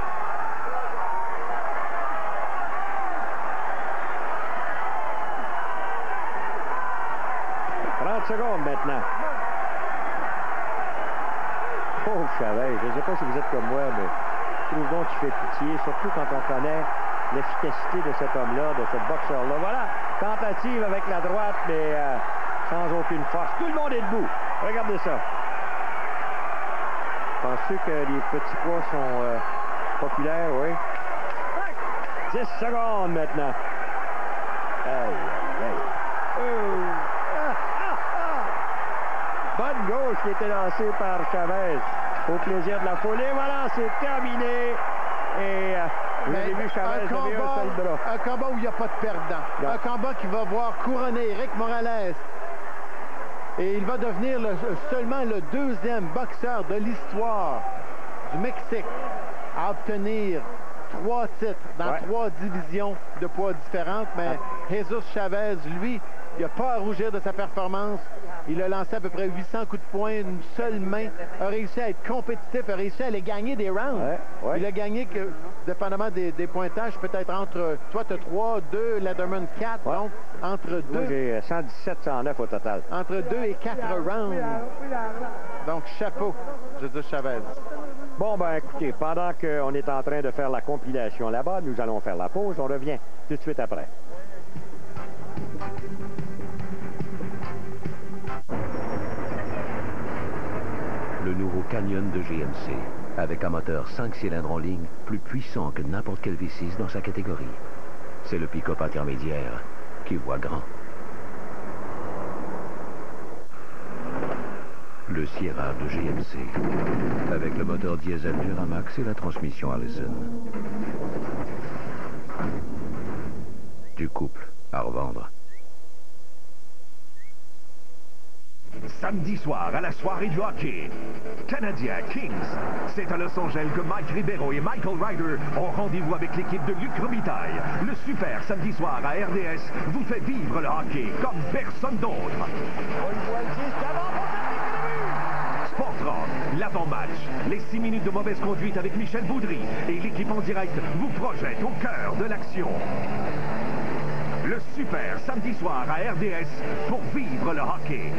30 secondes maintenant. Pauvre Chavez, je ne sais pas si vous êtes comme moi, mais je trouve donc qu'il fait pitié, surtout quand on connaît l'efficacité de cet homme-là, de ce boxeur-là. Voilà, tentative avec la droite, mais sans aucune force. Tout le monde est debout. Regardez ça. Pensez que les petits poids sont populaires, oui. 10 secondes maintenant. Aïe. Bonne gauche qui était lancée par Chavez. au plaisir de la foule. Et voilà, c'est terminé. Et vous avez vu Chavez lever un seul bras. Un combat où il n'y a pas de perdant. Non. Un combat qui va voir couronner Eric Morales. Et il va devenir seulement le deuxième boxeur de l'histoire du Mexique à obtenir 3 titres dans 3 divisions de poids différentes. Mais Jesus Chavez, lui, il n'a pas à rougir de sa performance. Il a lancé à peu près 800 coups de poing, une seule main, a réussi à être compétitif, a réussi à aller gagner des rounds. Il a gagné, dépendamment des pointages, peut-être entre, toi tu as 3, 2, Lederman 4, donc entre 2... Moi j'ai 117, 109 au total. Entre 2 et 4 rounds. Donc chapeau, Jesus Chavez. Bon, ben écoutez, pendant qu'on est en train de faire la compilation là-bas, nous allons faire la pause. On revient tout de suite après. Le nouveau Canyon de GMC, avec un moteur 5 cylindres en ligne, plus puissant que n'importe quel V6 dans sa catégorie. C'est le pick-up intermédiaire qui voit grand. Le Sierra de GMC, avec le moteur diesel Duramax et la transmission Allison. Du couple à revendre. Samedi soir, à la soirée du hockey, Canadien Kings. C'est à Los Angeles que Mike Ribeiro et Michael Ryder ont rendez-vous avec l'équipe de Luc Robitaille. Le super samedi soir à RDS vous fait vivre le hockey comme personne d'autre. Sportrock, l'avant-match, les 6 minutes de mauvaise conduite avec Michel Boudry et l'équipe en direct vous projette au cœur de l'action. Le super samedi soir à RDS pour vivre le hockey.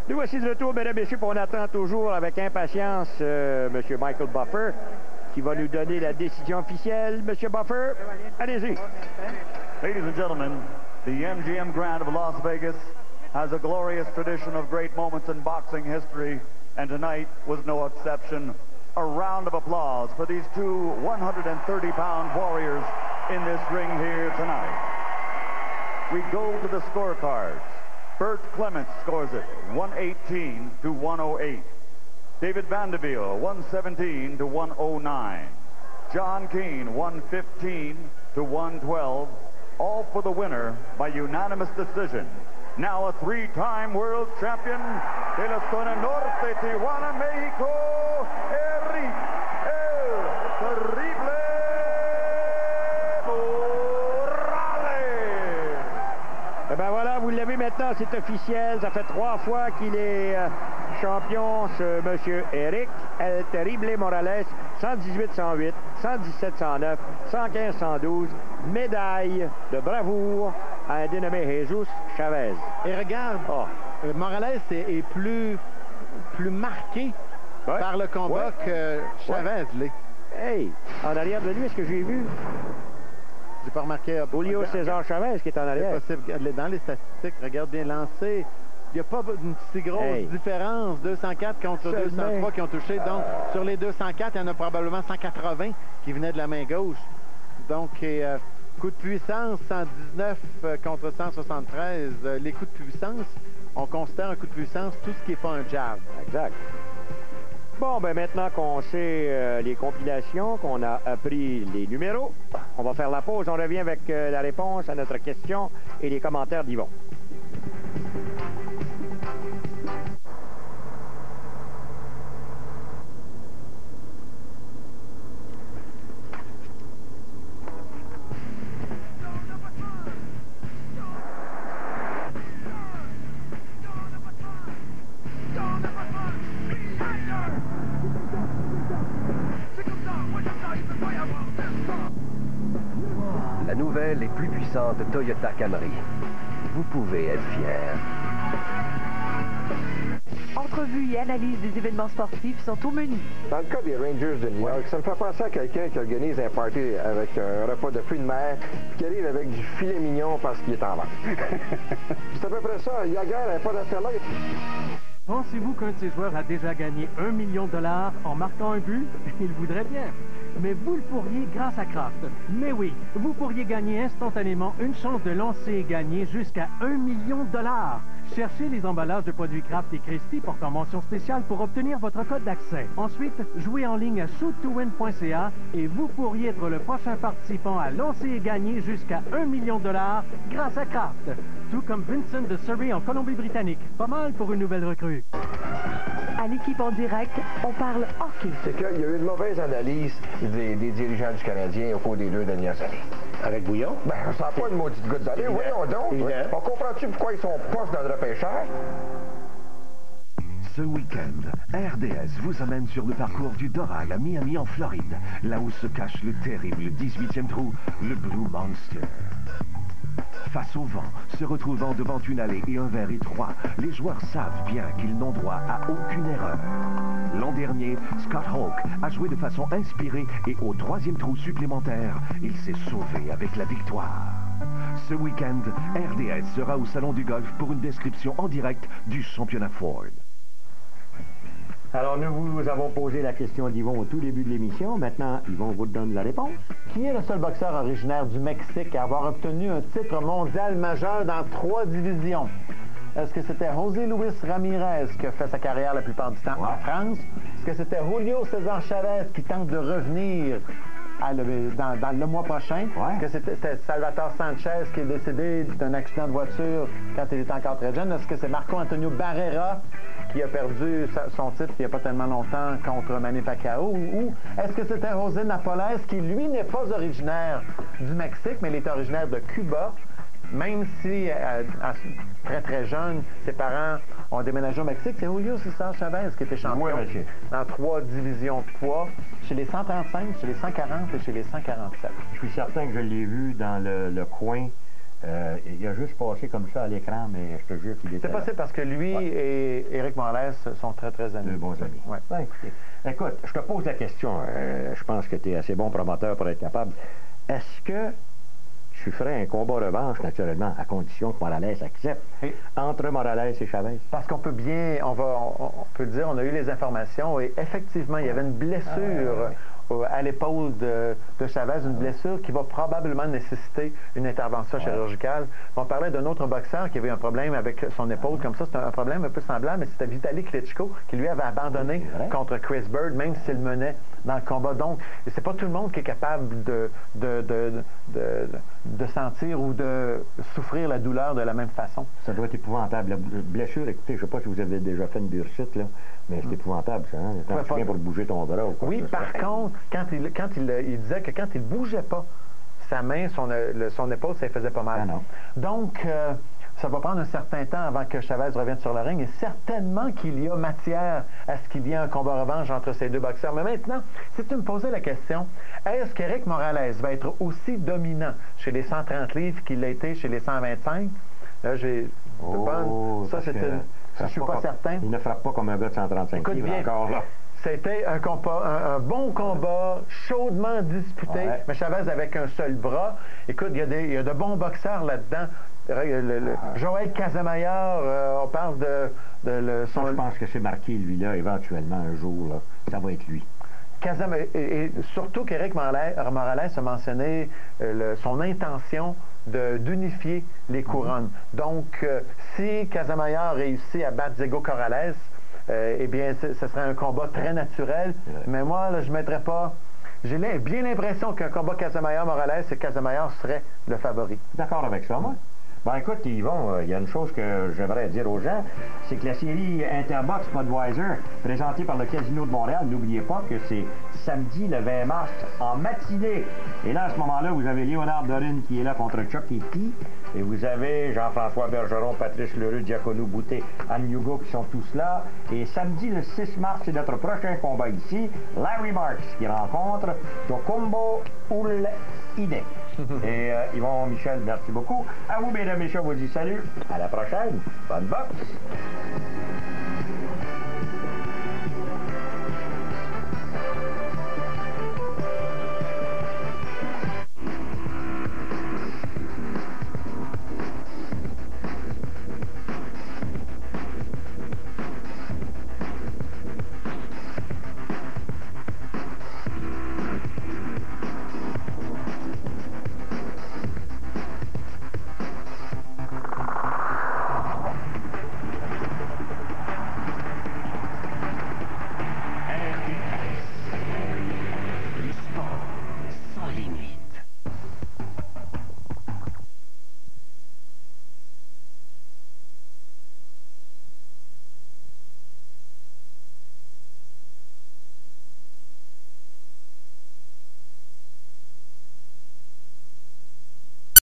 Nous voici de retour, mesdames et messieurs, on attend toujours avec impatience M. Michael Buffer qui va nous donner la décision officielle. M. Buffer, allez-y. Ladies and gentlemen, the MGM Grand of Las Vegas has a glorious tradition of great moments in boxing history, and tonight was no exception. A round of applause for these two 130-pound warriors in this ring here tonight. We go to the scorecards. Bert Clements scores it, 118 to 108. David Vanderbilt, 117 to 109. John Keane, 115 to 112. All for the winner by unanimous decision. Now a 3-time world champion de la zona norte, Tijuana, Mexico, Eric El Terrible Morales. Eh bien voilà, vous l'avez maintenant, c'est officiel. Ça fait 3 fois qu'il est champion, ce monsieur Eric El Terrible Morales. 118-108, 117-109, 115-112. Médaille de bravoure à un dénommé Jesus Chavez. Et regarde, Morales est plus marqué par le combat que Chavez l'est. Hey, en arrière de lui, est-ce que j'ai vu? J'ai pas remarqué. Julio César Chavez qui est en arrière. C'est possible. Dans les statistiques, regarde bien lancé. Il n'y a pas une si grosse différence. 204 contre 203 qui ont touché. Donc, sur les 204, il y en a probablement 180 qui venaient de la main gauche. Donc, coup de puissance, 119 contre 173. Les coups de puissance, on considère un coup de puissance tout ce qui n'est pas un jab. Exact. Bon, ben maintenant qu'on sait les compilations, qu'on a appris les numéros, on va faire la pause. On revient avec la réponse à notre question et les commentaires d'Yvon. La nouvelle et plus puissante Toyota Camry. Vous pouvez être fiers. Entrevues et analyses des événements sportifs sont au menu. Dans le cas des Rangers de New York, ça me fait penser à quelqu'un qui organise un party avec un repas de fruits de mer, puis qui arrive avec du filet mignon parce qu'il est en vente. C'est à peu près ça. Yager n'avait pas d'affaire là. Pensez-vous qu'un de ces joueurs a déjà gagné $1 million en marquant un but? Il voudrait bien. mais vous le pourriez grâce à Kraft. Mais oui, vous pourriez gagner instantanément une chance de lancer et gagner jusqu'à 1 million de dollars. Cherchez les emballages de produits Kraft et Christie portant mention spéciale pour obtenir votre code d'accès. Ensuite, jouez en ligne à shoottowin.ca et vous pourriez être le prochain participant à lancer et gagner jusqu'à 1 million de dollars grâce à Kraft. Tout comme Vincent de Surrey en Colombie-Britannique. Pas mal pour une nouvelle recrue. À l'équipe en direct, on parle hockey. C'est qu'il y a eu une mauvaise analyse des dirigeants du Canadien au cours des 2 dernières années. Avec Bouillon? Ben, ça n'a pas une maudite goutte d'allée. Voyons donc. On comprend-tu pourquoi ils sont poches dans le repêchage? Ce week-end, RDS vous amène sur le parcours du Doral à Miami en Floride, là où se cache le terrible 18e trou, le Blue Monster. Face au vent, se retrouvant devant une allée et un verre étroit, les joueurs savent bien qu'ils n'ont droit à aucune erreur. L'an dernier, Scott Hawk a joué de façon inspirée et au 3e trou supplémentaire, il s'est sauvé avec la victoire. Ce week-end, RDS sera au Salon du Golf pour une description en direct du championnat Ford. Alors, nous vous avons posé la question d'Yvon au tout début de l'émission. Maintenant, Yvon vous donne la réponse. Qui est le seul boxeur originaire du Mexique à avoir obtenu un titre mondial majeur dans 3 divisions? Est-ce que c'était José Luis Ramirez qui a fait sa carrière la plupart du temps en France? Est-ce que c'était Julio César Chavez qui tente de revenir dans le mois prochain? Est-ce que c'était Salvatore Sanchez qui est décédé d'un accident de voiture quand il était encore très jeune? Est-ce que c'est Marco Antonio Barrera qui a perdu son titre il n'y a pas tellement longtemps contre Manny Pacquiao? Ou est-ce que c'était José Napoles qui, lui, n'est pas originaire du Mexique, mais il est originaire de Cuba? Même si, très très jeune, ses parents ont déménagé au Mexique, c'est Julio César Chavez qui était champion dans 3 divisions de poids, chez les 135, chez les 140 et chez les 147. Je suis certain que je l'ai vu dans le coin. Il a juste passé comme ça à l'écran, mais je te jure qu'il était... C'est possible parce que lui et Éric Morales sont très très amis. Deux bons amis. Ouais. Ben, écoute, je te pose la question. Je pense que tu es assez bon promoteur pour être capable. Est-ce que tu ferais un combat revanche, naturellement, à condition que Morales accepte, entre Morales et Chavez? Parce qu'on peut bien, on peut dire, on a eu les informations et effectivement, il y avait une blessure à l'épaule de Chavez, une blessure qui va probablement nécessiter une intervention chirurgicale. On parlait d'un autre boxeur qui avait un problème avec son épaule comme ça. C'était un problème un peu semblable, mais c'était Vitaly Klitschko qui lui avait abandonné contre Chris Bird, même s'il menait dans le combat. Donc, c'est pas tout le monde qui est capable de sentir ou de souffrir la douleur de la même façon. Ça doit être épouvantable. La blessure, écoutez, je ne sais pas si vous avez déjà fait une bursite, là, mais c'est épouvantable, ça. Hein? Quand tu viens pour bouger ton bras ou quoi. Oui, par contre, il disait que quand il ne bougeait pas sa main, son épaule, ça lui faisait pas mal. Donc, ça va prendre un certain temps avant que Chavez revienne sur le ring et certainement qu'il y a matière à ce qu'il y ait un combat revanche entre ces deux boxeurs. Mais maintenant, si tu me posais la question, est-ce qu'Éric Morales va être aussi dominant chez les 130 livres qu'il l'a été chez les 125? Là, j'ai... Ça, c'était... Je ne suis pas certain. Il ne frappe pas comme un gars de 135 livres encore là. C'était un bon combat, chaudement disputé, mais Chavez avec un seul bras. Écoute, il y a de bons boxeurs là-dedans. Joël Casamayor, on parle de son... Je pense que c'est marqué, lui-là, éventuellement, un jour, là, ça va être lui. Et surtout qu'Éric Morales a mentionné son intention d'unifier les couronnes. Donc, si Casamayor réussit à battre Diego Corrales, eh bien, ce serait un combat très naturel. Mais moi, là, je ne mettrais pas... J'ai bien l'impression qu'un combat Casamayor-Morales, c'est Casamayor serait le favori. D'accord avec ça, moi. Ben écoute, Yvon, il y a une chose que j'aimerais dire aux gens, c'est que la série Interbox Budweiser, présentée par le Casino de Montréal, n'oubliez pas que c'est samedi le 20 mars en matinée. Et là, à ce moment-là, vous avez Léonard Dorine qui est là contre Chuck et T. Et vous avez Jean-François Bergeron, Patrice Lheureux, Diacono Boutet, Anne Hugo qui sont tous là. Et samedi le 6 mars, c'est notre prochain combat ici. Larry Marks qui rencontre Tokumbo Ide. Et Yvon Michel, merci beaucoup. À vous, mesdames et messieurs, on vous dit salut. À la prochaine. Bonne boxe.